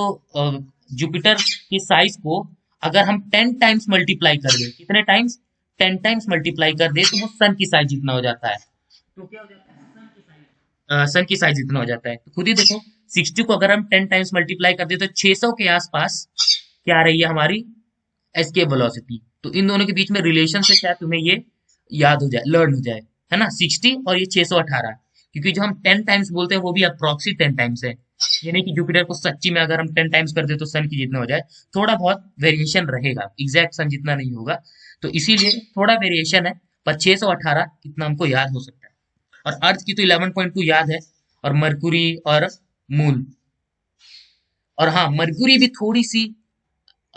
जुपिटर की साइज को अगर हम 10 टाइम्स मल्टीप्लाई कर दें, कितने टाइम्स? 10 टाइम्स मल्टीप्लाई कर दे तो वो सन की साइज जितना हो जाता है। तो क्या हो जाता है, सन की साइज इतना हो जाता है। तो खुद ही देखो 60 को अगर हम 10 टाइम्स मल्टीप्लाई कर दे तो 600 के आसपास क्या आ रही है हमारी एस्केप वेलोसिटी। तो इन दोनों के बीच में रिलेशन से क्या तुम्हें ये याद हो जाए, लर्न हो जाए, है ना, 60 और ये 618। क्योंकि जो हम 10 टाइम्स बोलते हैं वो भी अप्रोक्सी 10 टाइम्स है, ये नहीं कि जुपिटर को सच्ची में अगर हम 10 टाइम्स कर दे तो सन की जितना हो जाए। थोड़ा बहुत वेरिएशन रहेगा, एग्जैक्ट सन जितना नहीं होगा, तो इसीलिए थोड़ा वेरिएशन है। पर 618 इतना हमको याद हो सकता है। और अर्थ की तो 11.2 याद है, और मरकुरी और मून। और हाँ, मरकुरी भी थोड़ी सी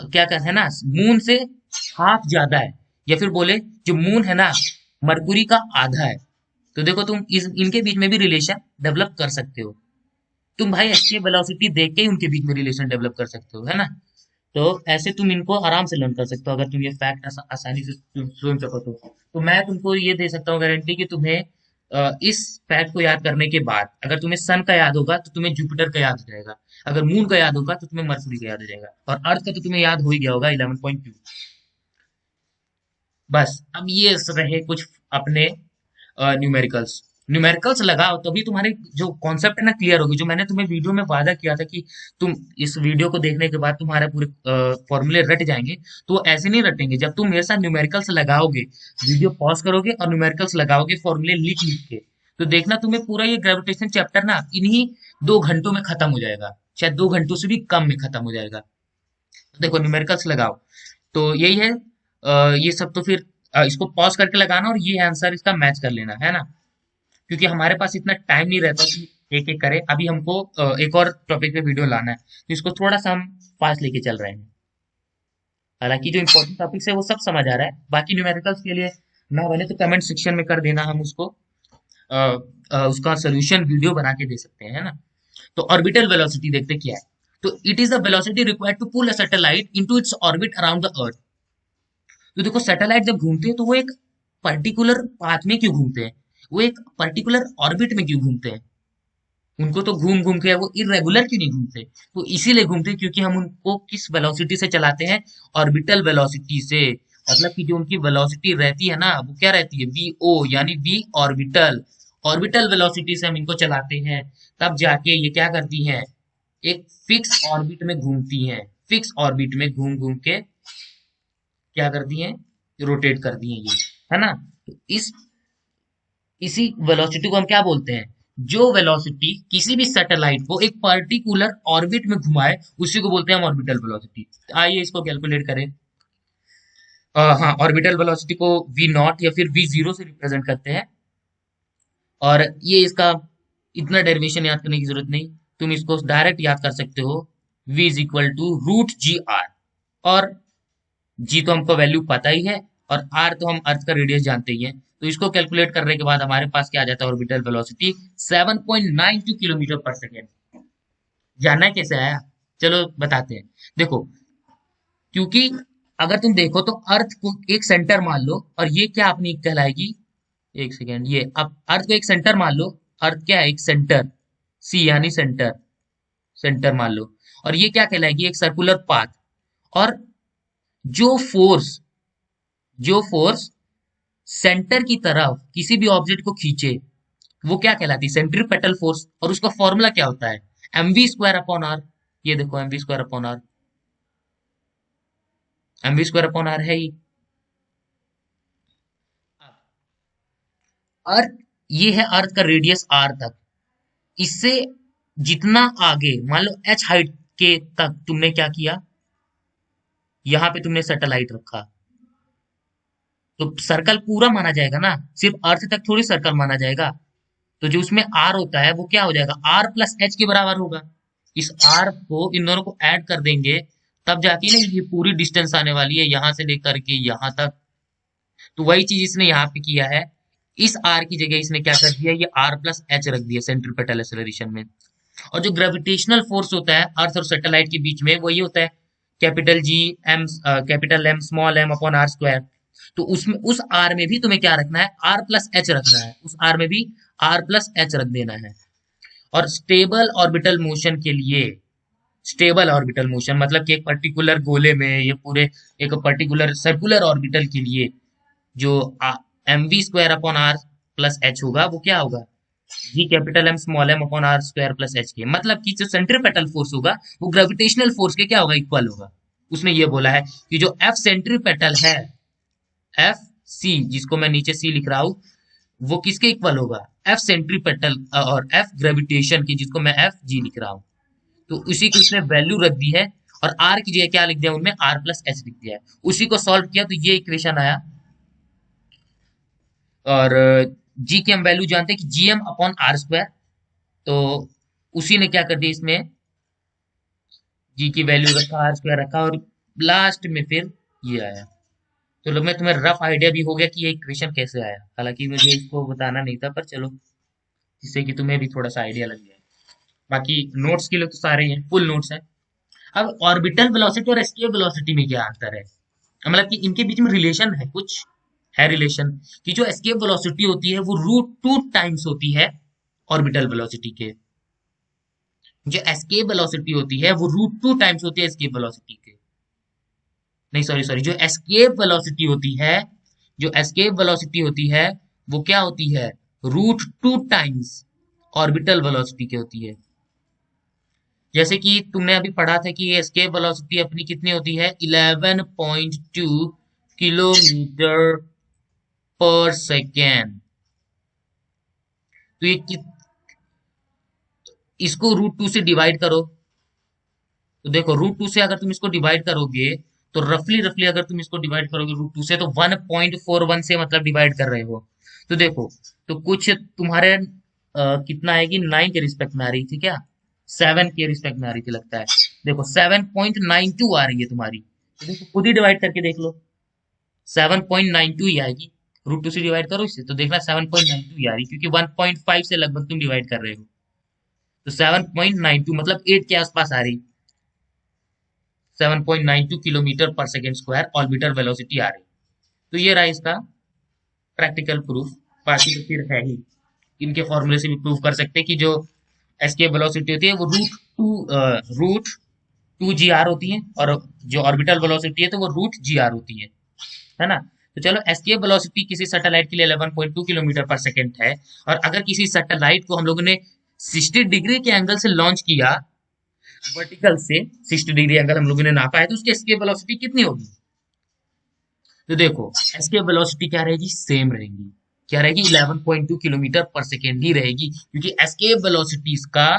क्या कहते हैं ना, मून से हाफ ज्यादा है, या फिर बोले जो मून है ना मरकुरी का आधा है। तो देखो तुम इनके बीच में भी रिलेशन डेवलप कर सकते हो। तुम भाई एस्केप वेलोसिटी देख के ही उनके बीच में रिलेशन डेवलप कर सकते हो, है ना। तो ऐसे तुम इनको आराम से लर्न कर सकते हो अगर तुम ये फैक्ट आसानी से सुन सको तो मैं तुमको ये दे सकता हूँ गारंटी कि तुम्हें इस फैक्ट को याद करने के बाद अगर तुम्हें सन का याद होगा तो तुम्हें जुपिटर का याद हो जाएगा, अगर मून का याद होगा तो तुम्हें मरकुरी का याद हो जाएगा, और अर्थ का तो तुम्हें याद हो ही गया होगा 11.2। बस अब ये रहे कुछ अपने न्यूमेरिकल्स। न्यूमेरिकल्स लगाओ तभी तुम्हारे जो कॉन्सेप्ट है ना क्लियर होगी। जो मैंने तुम्हें वीडियो में वादा किया था कि तुम इस वीडियो को देखने के बाद तुम्हारे पूरे फॉर्मूले रट जाएंगे, तो वो ऐसे नहीं रटेंगे। जब तुम मेरे साथ न्यूमेरिकल्स लगाओगे, वीडियो पॉज करोगे और न्यूमेरिकल्स लगाओगे फॉर्मूले लिख लिख के, तो देखना तुम्हें पूरा ये ग्रेविटेशन चैप्टर ना इन्हीं 2 घंटों में खत्म हो जाएगा, शायद 2 घंटों से भी कम में खत्म हो जाएगा। तो देखो न्यूमेरिकल्स लगाओ, तो यही है। ये सब तो फिर इसको पॉज करके लगाना और ये आंसर इसका मैच कर लेना, है ना। क्योंकि हमारे पास इतना टाइम नहीं रहता कि एक एक करें। अभी हमको एक और टॉपिक पे वीडियो लाना है, तो इसको थोड़ा सा हम फास्ट लेके चल रहे हैं। हालांकि जो इम्पोर्टेंट टॉपिक्स है वो सब समझ आ रहा है, बाकी न्यूमेरिकल्स के लिए ना बने तो कमेंट सेक्शन में कर देना, हम उसको उसका सोल्यूशन वीडियो बना के दे सकते हैं, है ना। तो ऑर्बिटल वेलोसिटी देखते क्या है। तो it is the velocity required to pull a satellite into its orbit around the earth. तो देखो सैटेलाइट जब घूमते हैं तो वो एक पर्टिकुलर पाथ में क्यों घूमते हैं, वो एक पर्टिकुलर ऑर्बिट में क्यों घूमते हैं। उनको तो घूम घूम के वो इरेगुलर क्यों नहीं घूमते, वो इसीलिए घूमते हैं क्योंकि हम उनको किस वेलोसिटी से चलाते हैं, ऑर्बिटल वेलोसिटी से। मतलब कि जो उनकी वेलोसिटी रहती है ना वो क्या रहती है, वी ओ, यानी वी ऑर्बिटल। ऑर्बिटल वेलोसिटी से हम इनको चलाते हैं, तब जाके ये क्या करती हैं, एक फिक्स ऑर्बिट में घूमती हैं। फिक्स ऑर्बिट में घूम घूम के क्या करती हैं, रोटेट करती हैं ये, है ना। तो इसी वेलोसिटी को हम क्या बोलते हैं, जो वेलोसिटी किसी भी सैटेलाइट को एक पर्टिकुलर ऑर्बिट में घुमाए उसी को बोलते हैं हम ऑर्बिटल वेलोसिटी। आइए इसको कैलकुलेट करें। हाँ, ऑर्बिटल वेलोसिटी को वी नॉट या फिर वी जीरो से रिप्रेजेंट करते हैं। और ये इसका इतना डेरिवेशन याद करने की जरूरत नहीं, तुम इसको डायरेक्ट याद कर सकते हो। v is equal to root G R. और जी तो हमको वैल्यू पता ही है, और आर तो हम अर्थ का रेडियस जानते ही हैं। तो इसको कैलकुलेट करने के बाद हमारे पास क्या आ जाता है, ऑर्बिटल वेलोसिटी 7.92 किलोमीटर पर सेकेंड। जानना है कैसे आया, चलो बताते हैं। देखो, क्योंकि अगर तुम देखो तो अर्थ को एक सेंटर मान लो, और ये क्या अपनी कहलाएगी, एक सेकेंड, ये अब अर्थ को एक सेंटर मान लो। अर्थ क्या है, एक सेंटर, सी यानी सेंटर, सेंटर मान लो। और ये क्या कहलाएगी, एक सर्कुलर पाथ। और जो फोर्स जो फोर्स सेंटर की तरफ किसी भी ऑब्जेक्ट को खींचे वो क्या कहलाती है, सेंट्रीपेटल फोर्स। और उसका फॉर्मूला क्या होता है, mv² अपॉन आर। ये देखो mv²अपॉन आर, mv²अपॉन आर है ही। अर्थ, ये है अर्थ का रेडियस आर तक। इससे जितना आगे, मान लो एच हाइट के तक तुमने क्या किया, यहां पे तुमने सैटेलाइट रखा, तो सर्कल पूरा माना जाएगा ना, सिर्फ अर्थ तक थोड़ी सर्कल माना जाएगा। तो जो उसमें आर होता है वो क्या हो जाएगा, आर प्लस एच के बराबर होगा। इस आर को, इन दोनों को ऐड कर देंगे, तब जाके ना ये पूरी डिस्टेंस आने वाली है यहाँ से लेकर के यहाँ तक। तो वही चीज इसने यहाँ पे किया है, इस आर की जगह इसने क्या कर दिया, ये आर प्लस एच रख दिया सेंट्रीपेटल एक्सेलरेशन में। और जो ग्रेविटेशनल फोर्स होता है अर्थ और सैटेलाइट के बीच में, वही होता है capital G M, capital M small M upon R square. तो उसमें उस आर में भी तुम्हें क्या रखना है, आर प्लस एच रखना है, उस आर में भी आर प्लस एच रख देना है। और स्टेबल ऑर्बिटल मोशन के लिए, स्टेबल ऑर्बिटल मोशन मतलब कि एक पर्टिकुलर गोले में, ये पूरे एक पर्टिकुलर सर्कुलर ऑर्बिटल के लिए जो M V square upon R plus H होगा वो क्या होगा, G capital M small M upon R square plus H के, मतलब कि जो सेंट्रीपेटल फोर्स होगा वो ग्रेविटेशनल फोर्स के क्या होगा, इक्वल होगा। उसने ये बोला है कि जो एफ सेंट्रीपेटल है, एफ सी जिसको मैं नीचे सी लिख रहा हूं, वो किसके इक्वल होगा, एफ सेंट्रीपेटल और एफ ग्रेविटेशन की, जिसको मैं एफ जी लिख रहा हूं। तो उसी की उसने वैल्यू रख दी है और आर की जगह क्या लिख दिया उनमें, आर प्लस एच लिख दिया है। उसी को सॉल्व किया तो ये इक्वेशन आया। और जी की हम वैल्यू जानते हैं कि G M upon R square, तो उसी ने क्या कर दिया इसमें, जी की वैल्यू रखा, आर स्क्वायर रखा, और लास्ट में फिर ये आया। चलो मैं तुम्हें रफ आइडिया भी हो गया कि ये इक्वेशन कैसे आया, हालांकि मुझे इसको बताना नहीं था, पर चलो जिससे कि तुम्हें भी थोड़ा सा आइडिया लग जाए। बाकी नोट्स के लिए तो सारे ही हैं, फुल नोट्स हैं। अब ऑर्बिटल वेलोसिटी और एस्केप वेलोसिटी में क्या अंतर है, मतलब कि इनके बीच में रिलेशन है, कुछ है रिलेशन, कि जो एस्केप वेलोसिटी होती है वो √2 टाइम्स होती है ऑर्बिटल वेलोसिटी के। जो एस्केप वेलोसिटी होती है वो √2 टाइम्स होती है एस्केप वेलोसिटी के, नहीं सॉरी सॉरी, जो एस्केप वेलोसिटी होती है, जो एस्केप वेलोसिटी होती है वो क्या होती है, √2 टाइम्स ऑर्बिटल वेलोसिटी की होती है। जैसे कि तुमने अभी पढ़ा था कि एस्केप वेलोसिटी अपनी कितनी होती है, 11.2 किलोमीटर पर सेकेंड। तो ये इसको √2 से डिवाइड करो, तो देखो √2 से अगर तुम इसको डिवाइड करोगे, तो रफली रफली अगर तुम इसको डिवाइड करोगे √2 से, तो 1.41 से मतलब डिवाइड कर रहे हो। तो देखो, तो कुछ तुम्हारे कितना आएगी, 9 के रिस्पेक्ट में आ रही थी क्या, 7 के रिस्पेक्ट में आ रही थी लगता है। देखो 7.92 आ रही है तुम्हारी, तो देखो खुद ही डिवाइड करके देख लो, 7.92 ही आएगी। √2 से डिवाइड करो इससे, तो देखना 7.92 ही आ रही, क्योंकि 1.5 से लगभग तुम डिवाइड कर रहे हो। तो 7.92 मतलब 8 के आसपास आ रही, 7.92 किलोमीटर पर सेकेंड स्क्वायर ऑर्बिटल वेलोसिटी आ रही। तो ये रहा इसका प्रैक्टिकल प्रूफ। बाकी तो फिर है ही, इनके फॉर्मूले से भी प्रूव कर सकते हैं कि जो एस्केप वेलोसिटी होती है वो √2 जी आर होती है, और जो ऑर्बिटल वेलोसिटी है तो वो √g r होती है ना। तो चलो एस्केप वेलोसिटी किसी सैटेलाइट के लिए 11.2 किलोमीटर पर सेकेंड है, और अगर किसी सैटेलाइट को हम लोगों ने 60 डिग्री के एंगल से लॉन्च किया, वर्टिकल से 60 डिग्री एंगल हम लोगों ने नापा है, तो उसकी एस्केप वेलोसिटी कितनी होगी। तो देखो एस्केप वेलोसिटी क्या रहेगी, सेम रहेगी, क्या रहेगी, 11.2 किलोमीटर पर सेकेंड ही रहेगी, क्योंकि एस्केप वेलोसिटीज का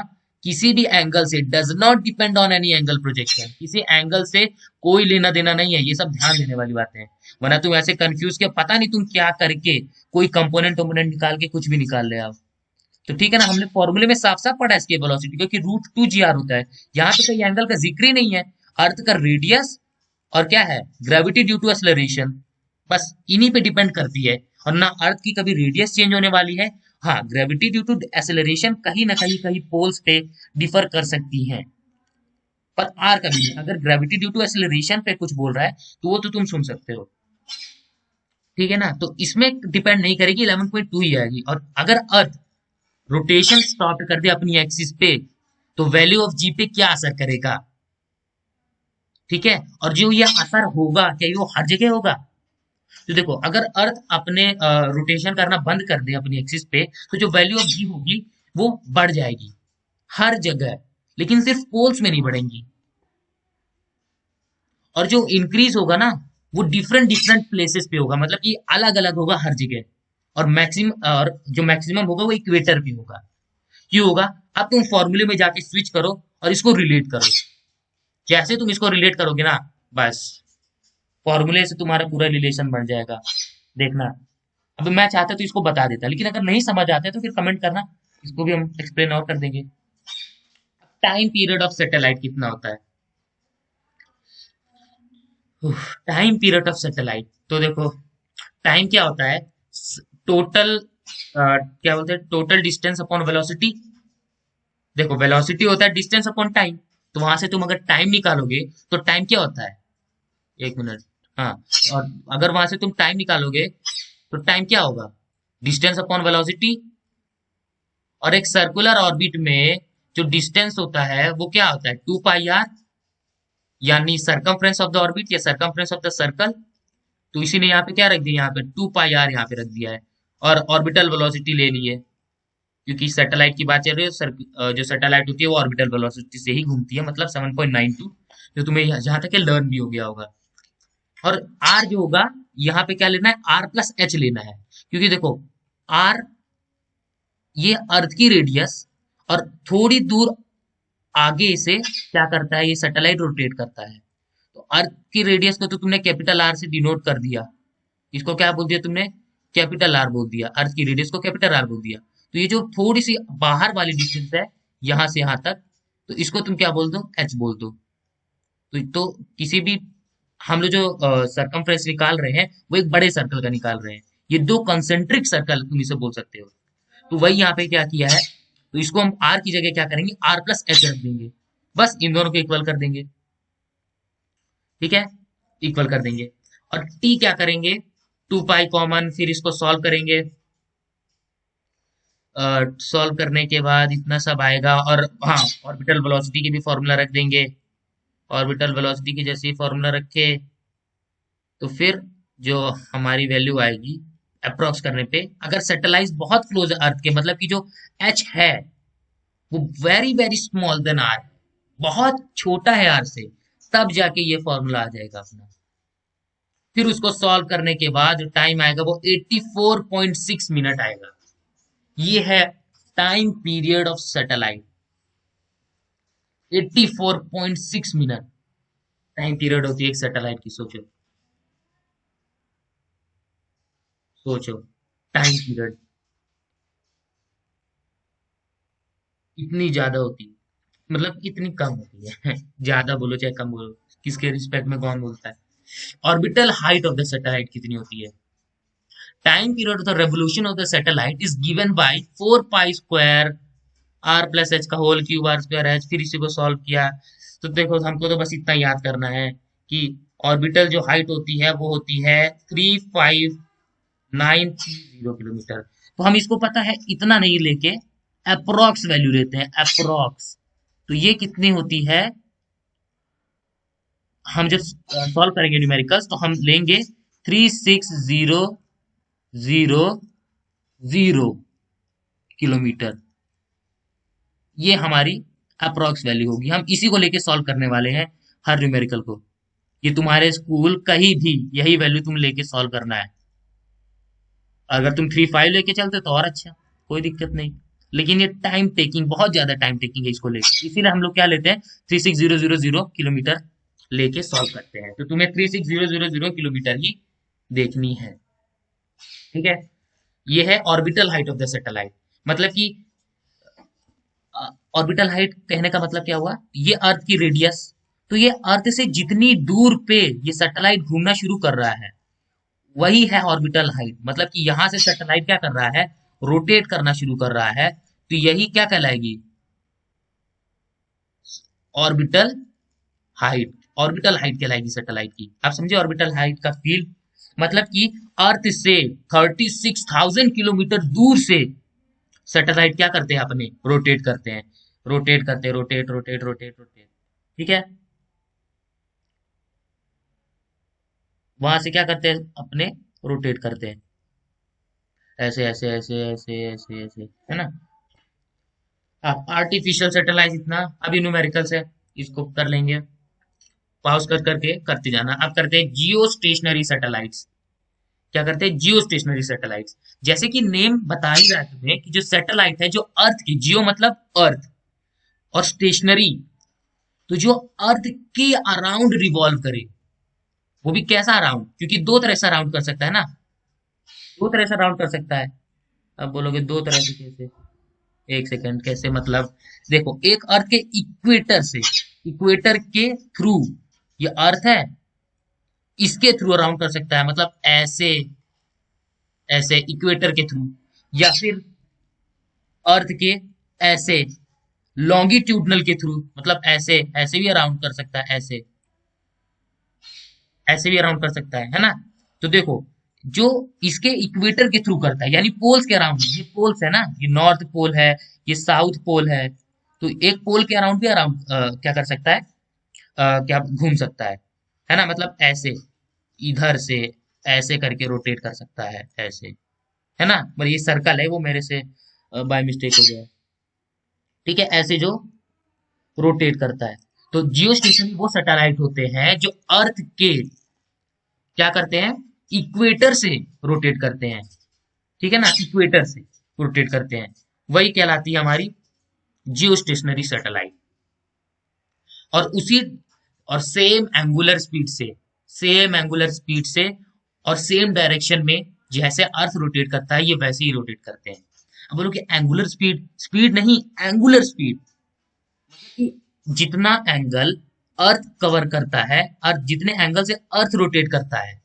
किसी भी एंगल से does not depend on any angle projection, किसी एंगल से कोई लेना देना नहीं है। ये सब ध्यान देने वाली बातें हैं, वरना तुम ऐसे कंफ्यूज के पता नहीं तुम क्या करके कोई कंपोनेंट कंपोनेंट निकाल के कुछ भी निकाल ले आओ। तो ठीक है ना, हमने फॉर्मूले में साफ साफ पढ़ा है इसकी वेलोसिटी, क्योंकि √2 g r होता है। यहाँ पे कोई एंगल का जिक्र ही नहीं है, अर्थ का रेडियस और क्या है, ग्रेविटी ड्यू टू एक्सेलरेशन, बस इन्हीं पे डिपेंड करती है। और ना अर्थ की कभी रेडियस चेंज होने वाली है, हाँ ग्रेविटी ड्यू टू एक्सेलरेशन कहीं ना कहीं कहीं पोल्स पे डिफर कर सकती हैं, पर आर कभी नहीं। अगर ग्रेविटी ड्यू टू एक्सेलरेशन पे कुछ बोल रहा है तो वो तो तुम सुन सकते हो, ठीक है ना। तो इसमें डिपेंड नहीं करेगी, 11.2 ही आएगी। और अगर अर्थ रोटेशन स्टॉप कर दे अपनी एक्सिस पे, तो वैल्यू ऑफ जी पे क्या असर करेगा, ठीक है। और जो ये असर होगा क्या वो हर जगह होगा, तो देखो अगर अर्थ अपने रोटेशन करना बंद कर दे अपनी एक्सिस पे, तो जो वैल्यू ऑफ जी होगी वो बढ़ जाएगी हर जगह, लेकिन सिर्फ पोल्स में नहीं बढ़ेंगी। और जो इंक्रीज होगा ना, वो डिफरेंट डिफरेंट प्लेसेस पे होगा, मतलब कि अलग अलग होगा हर जगह। और जो मैक्सिमम होगा वो इक्वेटर पे होगा। क्यों होगा, अब तुम फॉर्मूले में जाके स्विच करो और इसको रिलेट करो। जैसे तुम इसको रिलेट करोगे ना, बस फॉर्मूले से तुम्हारा पूरा रिलेशन बन जाएगा, देखना। अभी मैं चाहता तो इसको बता देता, लेकिन अगर नहीं समझ आते तो फिर कमेंट करना, इसको भी हम एक्सप्लेन और कर देंगे। टाइम पीरियड ऑफ सैटेलाइट कितना होता है, टाइम पीरियड ऑफ सैटेलाइट, तो देखो टाइम क्या होता है, टोटल क्या बोलते हैं, टोटल डिस्टेंस अपॉन वेलोसिटी। देखो वेलोसिटी होता है डिस्टेंस अपॉन टाइम, तो वहां से तुम अगर टाइम निकालोगे तो टाइम क्या होता है, 1 मिनट, हाँ। और अगर वहां से तुम टाइम निकालोगे तो टाइम क्या होगा, डिस्टेंस अपॉन वेलोसिटी। और एक सर्कुलर ऑर्बिट में जो डिस्टेंस होता है वो क्या होता है, 2 पाई आर, यानी सरकमफ्रेंस ऑफ द ऑर्बिट या सरकमफ्रेंस ऑफ द सर्कल। तो इसी ने यहाँ पे क्या रख दिया, यहाँ पे 2 पाई आर यहाँ पे रख दिया है, और ऑर्बिटल वेलोसिटी ले ली है, क्योंकि सैटेलाइट की बात चल रही है। जो सैटेलाइट होती है वो ऑर्बिटल वेलोसिटी से ही घूमती है, मतलब 7.92, जो तुम्हें जहां तक लर्न भी हो गया होगा। और आर जो होगा, यहाँ पे क्या लेना है, आर प्लस एच लेना है, क्योंकि देखो आर ये अर्थ की रेडियस, और थोड़ी दूर आगे से क्या करता है, ये सैटेलाइट रोटेट करता है। तो अर्थ की रेडियस को तो तुमने कैपिटल आर से डिनोट कर दिया, इसको क्या बोल दिया तुमने, कैपिटल आर बोल दिया, अर्थ की रेडियस को कैपिटल आर बोल दिया। तो ये जो थोड़ी सी बाहर वाली डिस्टेंस है, यहां से यहां तक, तो इसको तुम क्या बोल दो, एच बोल दो। तो किसी भी, हम लोग जो सरकमफ्रेंस निकाल रहे हैं वो एक बड़े सर्कल का निकाल रहे हैं, ये दो कंसेंट्रिक सर्कल तुम इसे बोल सकते हो। तो वही यहाँ पे क्या किया है, तो इसको हम आर की जगह क्या करेंगे, आर प्लस एच रख देंगे, बस इन दोनों को इक्वल कर देंगे, ठीक है, इक्वल कर देंगे। और टी क्या करेंगे, 2 पाई कॉमन, फिर इसको सॉल्व करेंगे, सॉल्व करने के बाद इतना सब आएगा, और हाँ ऑर्बिटल वेलोसिटी की भी फॉर्मूला रख देंगे, ऑर्बिटल वेलोसिटी की जैसे ही फॉर्मूला रखे, तो फिर जो हमारी वैल्यू आएगी अप्रोक्स करने पे, अगर सैटेलाइट बहुत क्लोज है अर्थ के, मतलब कि जो एच है वो very very small then R, बहुत छोटा है आर से, तब जाके ये फॉर्मूला आ जाएगा अपना। फिर उसको सॉल्व करने के बाद जो टाइम आएगा वो 84.6 मिनट आएगा। ये है time period of satellite, 84.6 minute time period होती है एक सैटेलाइट की। सोचो सोचो, टाइम पीरियड इतनी ज्यादा होती है, मतलब इतनी कम होती है ज्यादा बोलो चाहे कम बोलो, किसके रिस्पेक्ट में कौन बोलता है। Orbital height of the satellite कितनी होती है, time period of the revolution of the satellite is given by 4 pi square R plus H का whole cube R square H, फिर इसी को सॉल्व किया। तो देखो हमको तो बस इतना याद करना है कि ऑर्बिटल जो हाइट होती है वो होती है 35,930 किलोमीटर। तो हम इसको पता है इतना नहीं लेके अप्रोक्स वैल्यू लेते हैं, अप्रोक्स। तो ये कितनी होती है, हम जब सॉल्व करेंगे न्यूमेरिकल्स तो हम लेंगे 36,000 किलोमीटर, ये हमारी अप्रोक्स वैल्यू होगी। हम इसी को लेके सॉल्व करने वाले हैं हर न्यूमेरिकल को। ये तुम्हारे स्कूल कहीं भी यही वैल्यू तुम लेके सॉल्व करना है। अगर तुम 3 5 लेके चलते तो और अच्छा, कोई दिक्कत नहीं, लेकिन ये टाइम टेकिंग, बहुत ज्यादा टाइम टेकिंग है इसको लेके, इसीलिए हम लोग क्या लेते हैं, 36,000 किलोमीटर लेके सॉल्व करते हैं। तो तुम्हें 36,000 किलोमीटर ही देखनी है, ठीक है। ये है orbital height of the satellite, मतलब कि ऑर्बिटल हाइट कहने का मतलब क्या हुआ, ये अर्थ की रेडियस, तो ये अर्थ से जितनी दूर पे ये सैटेलाइट घूमना शुरू कर रहा है वही है ऑर्बिटल हाइट। मतलब कि यहां से सैटेलाइट क्या कर रहा है, रोटेट करना शुरू कर रहा है, तो यही क्या कहलाएगी, ऑर्बिटल हाइट। ऑर्बिटल हाइट कहलाएगी सैटेलाइट की। आप समझे ऑर्बिटल हाइट का फील्ड, मतलब कि अर्थ से 36,000 किलोमीटर दूर से सैटेलाइट क्या करते हैं, अपने रोटेट करते हैं, रोटेट करते हैं, रोटेट रोटेट रोटेट रोटेट, ठीक है। वहां से क्या करते हैं, अपने रोटेट करते हैं, ऐसे ऐसे ऐसे ऐसे ऐसे ऐसे, है ना। आर्टिफिशियल सैटेलाइट इतना अभी न्यूमेरिकल्स है, इसको कर लेंगे, पॉज कर करके करते जाना। अब करते हैं जियो स्टेशनरी सैटेलाइट्स। क्या करते हैं, जियो स्टेशनरी सैटेलाइट्स। जैसे कि नेम बता ही रहा है तुम्हें कि जो सैटेलाइट है जो अर्थ की, जियो मतलब अर्थ, और स्टेशनरी तो जो अर्थ के अराउंड रिवॉल्व करे, वो भी कैसा अराउंड, क्योंकि दो तरह से अराउंड कर सकता है ना, दो तरह से अराउंड कर सकता है। अब बोलोगे दो तरह से कैसे, एक सेकंड, कैसे मतलब, देखो एक अर्थ के इक्वेटर से, इक्वेटर के थ्रू, ये अर्थ है, इसके थ्रू अराउंड कर सकता है, मतलब ऐसे, ऐसे इक्वेटर के थ्रू, या फिर अर्थ के ऐसे लॉन्गिट्यूडनल के थ्रू, मतलब ऐसे ऐसे भी अराउंड कर सकता है, ऐसे ऐसे भी अराउंड कर सकता है ना। तो देखो जो इसके इक्वेटर के थ्रू करता है, यानी पोल्स के अराउंड, ये पोल्स है ना, ये नॉर्थ पोल है, ये साउथ पोल है, तो एक पोल के अराउंड भी अराउंड क्या कर सकता है, क्या घूम सकता है ना, मतलब ऐसे इधर से ऐसे करके रोटेट कर सकता है, ऐसे, है ना। पर ये सर्कल है, वो मेरे से बाय मिस्टेक हो गया है। ठीक है, ऐसे जो रोटेट करता है। तो जियो स्टेशनरी वो सैटेलाइट होते हैं जो अर्थ के क्या करते हैं, इक्वेटर से रोटेट करते हैं। ठीक है ना, इक्वेटर से रोटेट करते हैं, वही कहलाती है हमारी जियो स्टेशनरी सैटेलाइट। और उसी और सेम एंगुलर स्पीड से और सेम डायरेक्शन में जैसे अर्थ रोटेट करता है, ये वैसे ही रोटेट करते हैं। अब बोलो कि एंगुलर स्पीड, स्पीड नहीं, एंगुलर स्पीड, कि जितना एंगल अर्थ कवर करता है और जितने एंगल से अर्थ रोटेट करता है,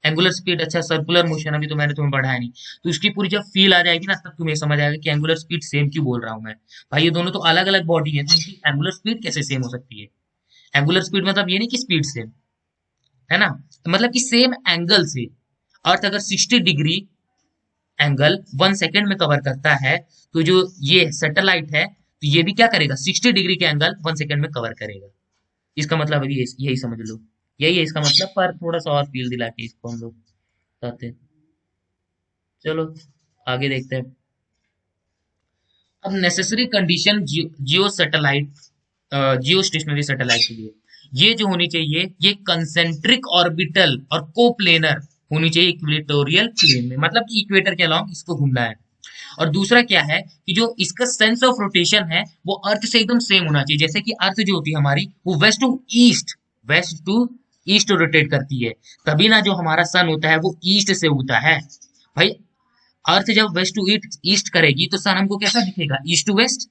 एंगुलर स्पीड। अच्छा, सर्कुलर मोशन अभी तो मैंने तुम्हें पढ़ाया नहीं, तो इसकी पूरी जब फील आ जाएगी ना, तब तुम्हें समझ आएगा कि एंगुलर स्पीड सेम क्यों बोल रहा हूं मैं। भाई ये दोनों तो अलग अलग बॉडी है, तो इनकी एंगुलर स्पीड कैसे सेम हो सकती है। एंगुलर स्पीड मतलब ये नहीं कि स्पीड सेम, है ना, मतलब कि सेम एंगल से। अर्थ अगर 60 डिग्री एंगल 1 सेकेंड में कवर करता है, तो जो ये सैटेलाइट है, तो ये भी क्या करेगा, 60 डिग्री के एंगल 1 सेकेंड में कवर करेगा। इसका मतलब अभी यही समझ लो, यही है इसका मतलब, पर थोड़ा सा और फील दिला के इसको हम लोग बताते हैं। चलो आगे देखते हैं। अब नेसेसरी कंडीशन जियो सैटेलाइट, जियो स्टेशनरी सैटेलाइट के लिए, ये जो होनी चाहिए, ये कंसेंट्रिक ऑर्बिटल और कोप्लेनर होनी चाहिए इक्वेटोरियल प्लेन में, मतलब कि इक्वेटर के अलॉन्ग इसको घूमना है। और दूसरा क्या है कि जो इसका सेंस ऑफ रोटेशन है वो अर्थ से एकदम सेम होना चाहिए। जैसे कि अर्थ जो होती है हमारी, वो वेस्ट टू ईस्ट रोटेट करती है, तभी ना जो हमारा सन होता है वो ईस्ट से होता है। भाई अर्थ जब वेस्ट टू ईस्ट करेगी तो सन हमको कैसा दिखेगा, ईस्ट टू वेस्ट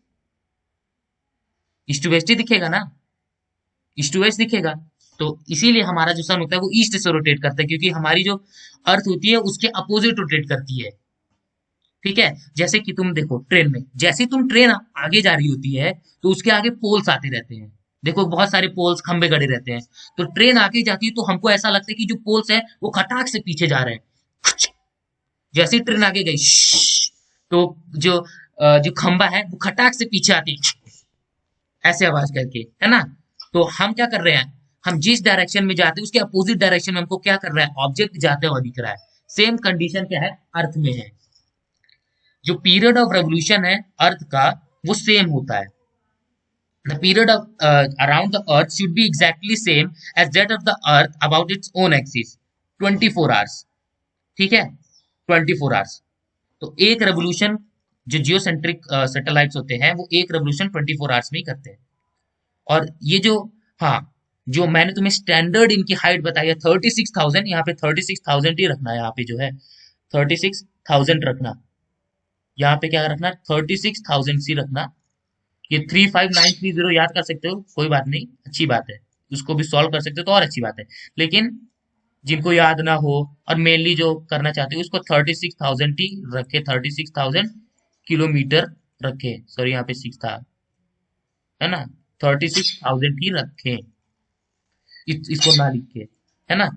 ही दिखेगा ना, ईस्ट टू वेस्ट दिखेगा। तो इसीलिए हमारा जो सन होता है वो ईस्ट से रोटेट करता है, क्योंकि हमारी जो अर्थ होती है उसके अपोजिट रोटेट करती है। ठीक है, जैसे कि तुम देखो ट्रेन में, जैसे तुम ट्रेन आगे जा रही होती है, तो उसके आगे पोल्स आते रहते हैं। देखो बहुत सारे पोल्स, खंबे गड़े रहते हैं। तो ट्रेन आगे जाती है तो हमको ऐसा लगता है कि जो पोल्स है वो खटाक से पीछे जा रहे हैं। जैसे ही ट्रेन आगे गई तो जो खंबा है वो खटाक से पीछे आती है, ऐसे आवाज करके, है ना। तो हम क्या कर रहे हैं, हम जिस डायरेक्शन में जाते हैं उसके अपोजिट डायरेक्शन में हमको क्या कर रहा है, ऑब्जेक्ट जाते हुआ दिख रहा है। सेम कंडीशन क्या है, अर्थ में है। जो पीरियड ऑफ रेवोल्यूशन है अर्थ का, वो सेम होता है। The period of around the earth should be exactly same as that of the earth about its own axis, 24 hours. ठीक है, 24 आवर्स। तो एक रेवोल्यूशन, जो जियोसेंट्रिक सैटेलाइट्स होते हैं वो एक रेवोल्यूशन 24 आवर्स में ही करते हैं। और ये जो, हाँ, जो मैंने तुम्हें स्टैंडर्ड इनकी हाइट बताई है 36,000, यहाँ पे 36,000 ही रखना है, यहाँ पे जो है 36,000 रखना, यहाँ पे क्या रखना, 36,000 सी रखना। ये 35930 याद कर सकते हो, कोई बात नहीं, अच्छी बात है। उसको भी सॉल्व कर सकते हो तो और अच्छी बात है। लेकिन जिनको याद ना हो और मेनली जो करना चाहते हो उसको 36,000 ही रखे, 36,000 किलोमीटर रखे, सॉरी यहाँ पे सिक्स था, है ना, 36,000 ही रखे, इसको ना लिखे, है ना।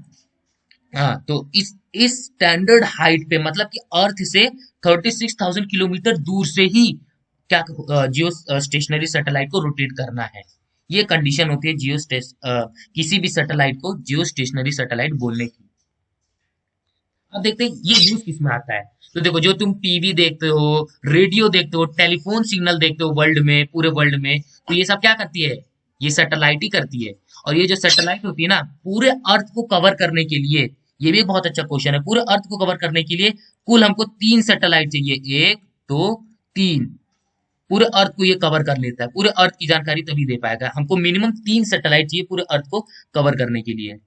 हाँ, तो इस स्टैंडर्ड हाइट पे, मतलब कि अर्थ से 36,000 किलोमीटर दूर से ही क्या जियो स्टेशनरी सैटेलाइट को रोटेट करना है। ये कंडीशन होती है किसी भी सैटेलाइट को जियो स्टेशनरी सैटेलाइट बोलने की। अब देखते हैं ये यूज किस में आता है। तो देखो, जो तुम टीवी देखते हो, रेडियो देखते हो, टेलीफोन सिग्नल देखते हो वर्ल्ड में, पूरे वर्ल्ड में, तो ये सब क्या करती है, ये सैटेलाइट ही करती है। और ये जो सैटेलाइट होती है ना, पूरे अर्थ को कवर करने के लिए, ये भी एक बहुत अच्छा क्वेश्चन है, पूरे अर्थ को कवर करने के लिए कुल हमको 3 सैटेलाइट चाहिए, 1, 2, 3। पूरे अर्थ को ये कवर कर लेता है, पूरे अर्थ की जानकारी तभी दे पाएगा। हमको मिनिमम 3 सैटेलाइट चाहिए पूरे अर्थ को कवर करने के लिए।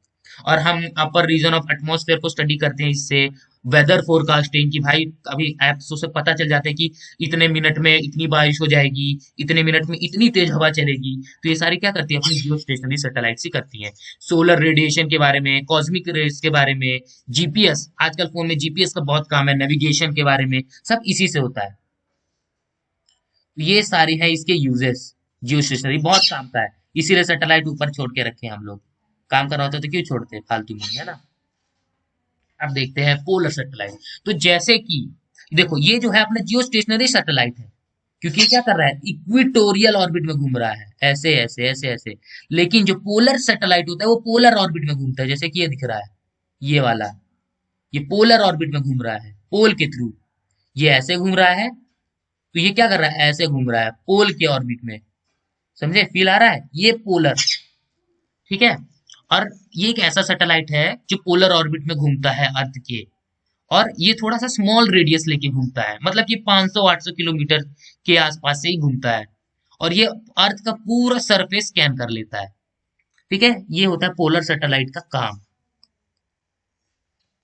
और हम अपर रीजन ऑफ एटमॉस्फेयर को स्टडी करते हैं इससे, वेदर फोरकास्टिंग की, भाई अभी ऐप्स से पता चल जाता है कि इतने मिनट में इतनी बारिश हो जाएगी, इतने मिनट में इतनी तेज हवा चलेगी। तो ये सारी क्या करती है, अपनी जियो स्टेशनरी सैटेलाइट ही करती हैं। सोलर रेडिएशन के बारे में, कॉस्मिक रेज के बारे में, जीपीएस, आजकल फोन में जीपीएस का बहुत काम है, नेविगेशन के बारे में, सब इसी से होता है। ये सारी है इसके यूजेस। जियो स्टेशनरी बहुत काम का है, इसीलिए सैटेलाइट ऊपर छोड़ के रखे हैं हम लोग। काम कर रहा होता तो क्यों छोड़ते फालतू में, है ना। अब देखते हैं पोलर सैटेलाइट। तो जैसे कि देखो, ये जो है अपना जियो स्टेशनरी सैटेलाइट है, क्योंकि ये क्या कर रहा है, इक्विटोरियल ऑर्बिट में घूम रहा है, ऐसे ऐसे ऐसे ऐसे। लेकिन जो पोलर सैटेलाइट होता है वो पोलर ऑर्बिट में घूमता है, जैसे कि ये दिख रहा है, ये वाला, ये पोलर ऑर्बिट में घूम रहा है, पोल के थ्रू। ये ऐसे घूम रहा है, तो ये क्या कर रहा है, ऐसे घूम रहा है पोल के ऑर्बिट में। समझे, फील आ रहा है, ये पोलर। ठीक है। और ये एक ऐसा सैटेलाइट है जो पोलर ऑर्बिट में घूमता है अर्थ के, और ये थोड़ा सा स्मॉल रेडियस लेके घूमता है, मतलब कि 500-800 किलोमीटर के आसपास से ही घूमता है, और ये अर्थ का पूरा सरफेस स्कैन कर लेता है। ठीक है, ये होता है पोलर सैटेलाइट का काम।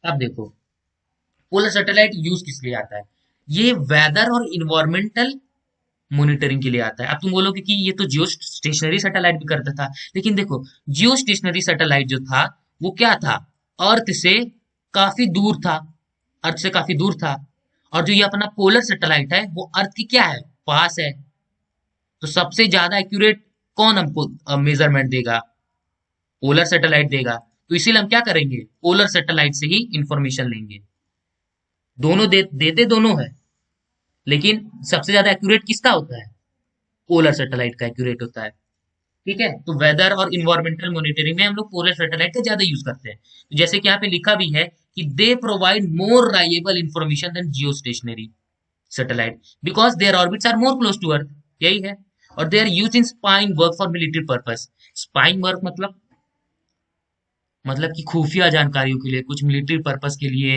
अब देखो, पोलर सैटेलाइट यूज किस लिए आता है। ये वेदर और इन्वायरमेंटल मॉनिटरिंग के लिए आता है। अब तुम बोलोगे कि ये तो जियो स्टेशनरी सैटेलाइट भी करता था, लेकिन देखो, जियो स्टेशनरी सैटेलाइट जो था वो क्या था, अर्थ से काफी दूर था, अर्थ से काफी दूर था। और जो ये अपना पोलर सैटेलाइट है वो अर्थ की क्या है, पास है। तो सबसे ज्यादा एक्यूरेट कौन हमको मेजरमेंट देगा, पोलर सैटेलाइट देगा। तो इसीलिए हम क्या करेंगे, पोलर सैटेलाइट से ही इंफॉर्मेशन लेंगे। दोनों देते दोनों है, लेकिन सबसे ज्यादा एक्यूरेट किसका होता है, पोलर सैटेलाइट का एक्यूरेट होता है। ठीक है, तो वेदर और इन्वायरमेंटल मॉनिटरिंग में हम लोग पोलर सैटेलाइट का ज्यादा यूज करते हैं। तो जैसे कि यहाँ पे लिखा भी है कि they provide more reliable information than geostationary satellite because their orbits are more close to earth. यही है। और they are use in spying work for military purpose. Spying work मतलब कि खुफिया जानकारियों के लिए, कुछ मिलिट्री पर्पस के लिए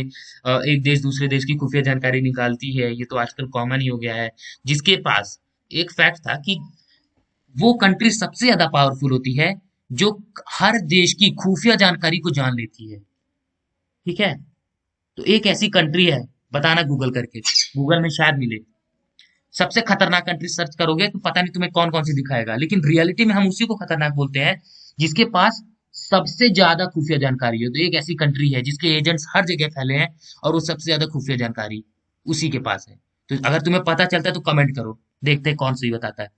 एक देश दूसरे देश की खुफिया जानकारी निकालती है। ये तो आजकल कॉमन ही हो गया है। जिसके पास, एक फैक्ट था कि वो कंट्री सबसे ज्यादा पावरफुल होती है जो हर देश की खुफिया जानकारी को जान लेती है। ठीक है, तो एक ऐसी कंट्री है, बताना गूगल करके, गूगल में शायद मिले। सबसे खतरनाक कंट्री सर्च करोगे तो पता नहीं तुम्हें कौन कौन सी दिखाएगा, लेकिन रियलिटी में हम उसी को खतरनाक बोलते हैं जिसके पास सबसे ज्यादा खुफिया जानकारी हो। तो एक ऐसी कंट्री है जिसके एजेंट्स हर जगह फैले हैं, और वो सबसे ज्यादा खुफिया जानकारी उसी के पास है। तो अगर तुम्हें पता चलता है तो कमेंट करो, देखते हैं कौन सही बताता है।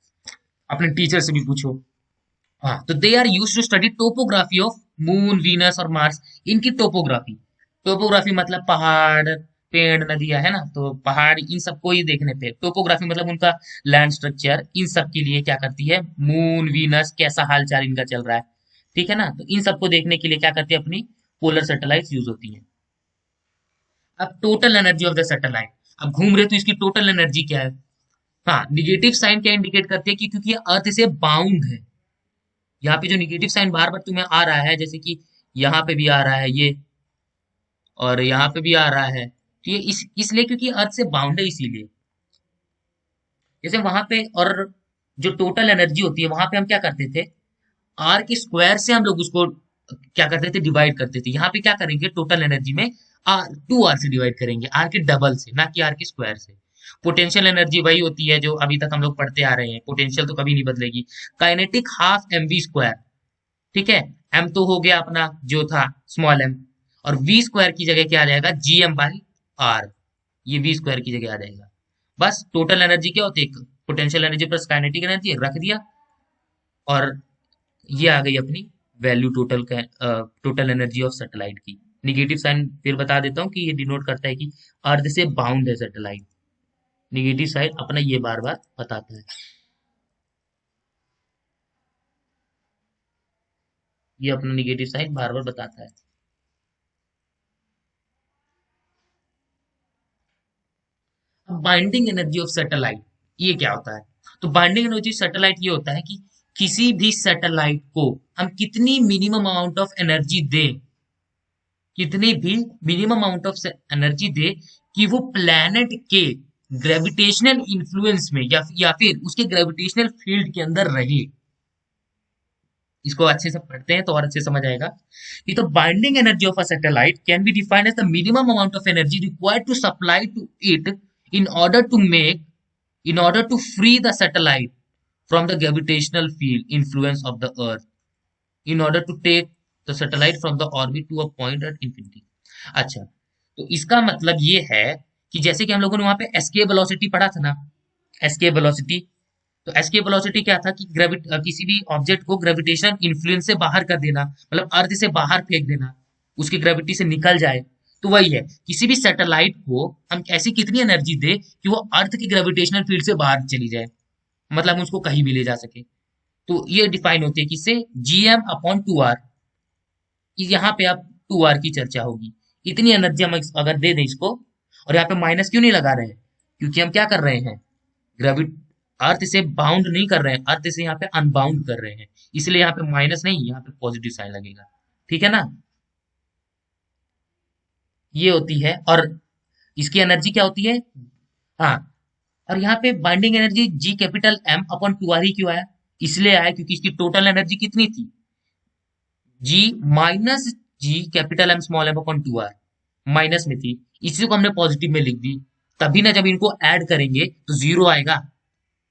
अपने टीचर से भी पूछो। हाँ, तो they are use to study topography of moon, Venus और मार्स। इनकी टोपोग्राफी, टोपोग्राफी मतलब पहाड़, पेड़, नदियां, है ना, तो पहाड़ इन सबको ही देखने पे टोपोग्राफी मतलब उनका लैंड स्ट्रक्चर, इन सब के लिए क्या करती है, मून, वीनस कैसा हालचाल इनका चल रहा है। ठीक है ना, तो इन सबको देखने के लिए क्या करती है, अपनी पोलर सैटेलाइट यूज होती है। अब total energy of the satellite, अब घूम रहे तो इसकी टोटल एनर्जी क्या है। हाँ, निगेटिव साइन क्या इंडिकेट करती है कि क्योंकि ये अर्थ से बाउंड है। यहाँ पे जो निगेटिव साइन बार बार तुम्हें आ रहा है, जैसे कि यहाँ पे भी आ रहा है ये, और यहाँ पे भी आ रहा है, तो ये इसलिए क्योंकि अर्थ से बाउंड है, इसीलिए। जैसे वहां पे, और जो टोटल एनर्जी होती है वहां पे हम क्या करते थे, आर के स्क्वायर से हम लोग उसको क्या करते थे, डिवाइड करते थे। यहाँ पे क्या करेंगे, टोटल एनर्जी में आर, 2r से डिवाइड करेंगे, आर के डबल से, ना कि आर के स्क्वायर से। पोटेंशियल एनर्जी वही होती है जो अभी तक हम लोग पढ़ते आ रहे हैं, पोटेंशियल तो कभी नहीं बदलेगी। Kinetic half M V square. ठीक है, एम तो हो गया अपना जो था स्मॉल एम, और वी स्क्वायर की जगह क्या आ जाएगा, जी एम बाई आर। ये वी स्क्वायर की जगह आ जाएगा। बस टोटल एनर्जी क्या होती है, potential energy plus kinetic energy रख दिया, और ये आ गई अपनी value total energy of satellite की। निगेटिव साइन फिर बता देता हूँ कि ये डिनोट करता है कि अर्थ से बाउंड है सैटेलाइट। निगेटिव साइन अपना ये बार बार बताता है। ये अपना निगेटिव साइन बार बार बताता है। अब बाइंडिंग एनर्जी ऑफ सैटेलाइट, ये क्या होता है। तो बाइंडिंग एनर्जी सैटेलाइट ये होता है कि किसी भी सैटेलाइट को हम कितनी मिनिमम अमाउंट ऑफ एनर्जी दे, कितनी भी मिनिमम अमाउंट ऑफ एनर्जी दे कि वो प्लैनेट के ग्रेविटेशनल इन्फ्लुएंस में, या फिर उसके ग्रेविटेशनल फील्ड के अंदर रहे। इसको अच्छे से पढ़ते हैं तो और अच्छे समझ आएगा। ये तो binding energy of a satellite can be defined as the minimum amount of energy required to supply to it in order to make in order to free the satellite from the gravitational field influence of the earth, in order to take the satellite from the orbit to a point at infinity। अच्छा, तो इसका मतलब ये है कि जैसे कि हम लोगों ने वहां पे एस्केप वेलोसिटी पढ़ा था ना, एस्केप वेलोसिटी। तो एस्केप वेलोसिटी क्या था कि किसी भी ऑब्जेक्ट को ग्रेविटेशन इन्फ्लुएंस से बाहर कर देना, मतलब अर्थ से बाहर फेंक देना, उसकी ग्रेविटी से निकल जाए। तो वही है, किसी भी सैटेलाइट को हम ऐसी कितनी एनर्जी दे कि वो अर्थ की ग्रेविटेशनल फील्ड से बाहर चली जाए, मतलब हम उसको कहीं भी ले जा सके। तो ये डिफाइन होती है किससे, जीएम अपॉन 2r। यहाँ पे अब 2r की चर्चा होगी। इतनी एनर्जी हम अगर दे दें इसको, और यहाँ पे माइनस क्यों नहीं लगा रहे हैं, क्योंकि हम क्या कर रहे हैं, ग्रेविट अर्थ से बाउंड नहीं कर रहे हैं, अर्थ से यहाँ पे अनबाउंड कर रहे हैं, इसलिए यहाँ पे माइनस नहीं, यहाँ पे पॉजिटिव साइन लगेगा। ठीक है ना, ये होती है। और इसकी एनर्जी क्या होती है, हाँ, और यहाँ पे binding energy G capital M upon two R ही क्यों आया, इसलिए आया क्योंकि इसकी टोटल एनर्जी कितनी थी, जी minus G capital M small M upon two R, minus में थी, इसी को हमने पॉजिटिव में लिख दी। तभी ना जब इनको ऐड करेंगे तो जीरो आएगा,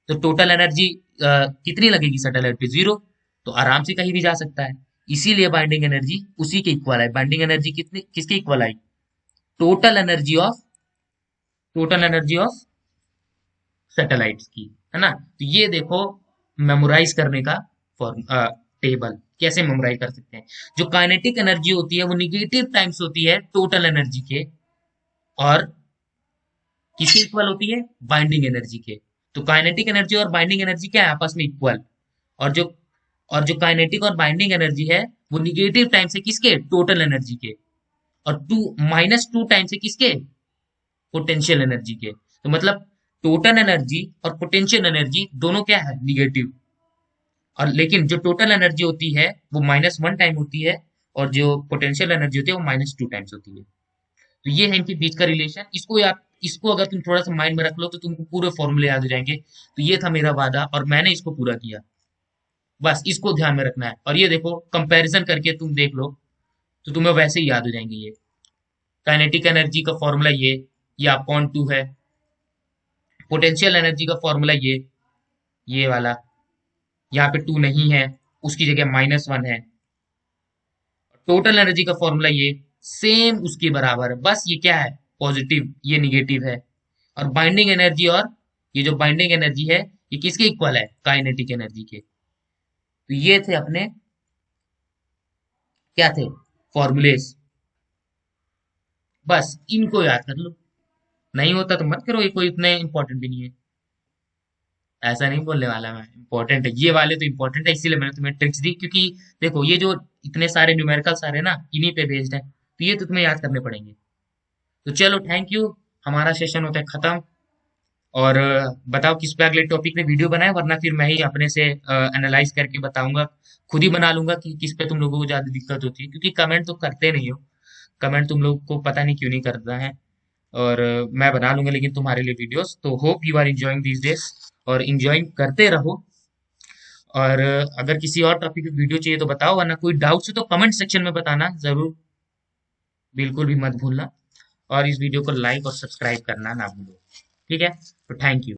तो टोटल एनर्जी कितनी लगेगी सैटेलाइट पे, जीरो। तो आराम से कहीं भी जा सकता है, इसीलिए बाइंडिंग एनर्जी उसी के इक्वल है। बाइंडिंग एनर्जी कितनी किसके equal I, total energy of, total energy of satellites की, है ना। तो ये देखो मेमोराइज करने का फॉर्म टेबल कैसे मेमोराइज कर सकते हैं। जो काइनेटिक एनर्जी होती है वो निगेटिव टाइम्स होती है टोटल एनर्जी के, और किसके इक्वल होती है, बाइंडिंग एनर्जी के। तो काइनेटिक एनर्जी और बाइंडिंग एनर्जी क्या है, आपस में इक्वल। और जो काइनेटिक और बाइंडिंग एनर्जी है वो निगेटिव टाइम से किसके, टोटल एनर्जी के, और टू माइनस टू टाइम से किसके, पोटेंशियल एनर्जी के। तो मतलब टोटल एनर्जी और पोटेंशियल एनर्जी दोनों क्या है, निगेटिव। और लेकिन जो टोटल एनर्जी होती है वो माइनस वन टाइम होती है, और जो पोटेंशियल एनर्जी होती है वो माइनस टू टाइम्स होती है। तो ये है इनके बीच का रिलेशन। इसको आप इसको अगर तुम थोड़ा सा माइंड में रख लो तो तुमको पूरे फॉर्मूले याद हो जाएंगे। तो ये था मेरा वादा और मैंने इसको पूरा किया, बस इसको ध्यान में रखना है। और ये देखो कंपैरिजन करके तुम देख लो तो तुम्हें वैसे ही याद हो जाएंगे। ये काइनेटिक एनर्जी का फॉर्मूला ये अपॉन टू है, पोटेंशियल एनर्जी का फॉर्मूला ये वाला, यहाँ पे टू नहीं है, उसकी जगह माइनस वन है। टोटल एनर्जी का फॉर्मूला ये सेम उसके बराबर है, बस ये क्या है, पॉजिटिव, ये निगेटिव है। और बाइंडिंग एनर्जी, और ये जो बाइंडिंग एनर्जी है ये किसके इक्वल है, काइनेटिक एनर्जी के। तो ये थे अपने, क्या थे, फॉर्मूलेस। बस इनको याद कर लो, नहीं होता तो मत करो, ये कोई इतने इंपॉर्टेंट भी नहीं है। ऐसा नहीं बोलने वाला मैं, इंपॉर्टेंट है ये वाले, तो इंपॉर्टेंट है इसीलिए मैंने तुम्हें ट्रिक्स दी, क्योंकि देखो ये जो इतने सारे न्यूमेरिकल्स आ रहे हैं ना, इन्हीं पे बेस्ड है, तो ये तो तुम्हें याद करने पड़ेंगे। तो चलो थैंक यू, हमारा सेशन होता है खत्म। और बताओ किस पे अगले टॉपिक पे वीडियो बनाए, वरना फिर मैं ही अपने से एनालाइज करके बताऊंगा, खुद ही बना लूंगा कि किस पे तुम लोगों को ज्यादा दिक्कत होती है, क्योंकि कमेंट तो करते नहीं हो, कमेंट तुम लोग को पता नहीं क्यों नहीं करता है। और मैं बना लूंगा लेकिन तुम्हारे लिए वीडियोस। तो hope you are enjoying these days, और इंजॉइंग करते रहो। और अगर किसी और टॉपिक पे वीडियो चाहिए तो बताओ, वरना कोई डाउट्स है तो कमेंट सेक्शन में बताना जरूर, बिल्कुल भी मत भूलना। और इस वीडियो को लाइक और सब्सक्राइब करना ना भूलो। ठीक है, तो थैंक यू।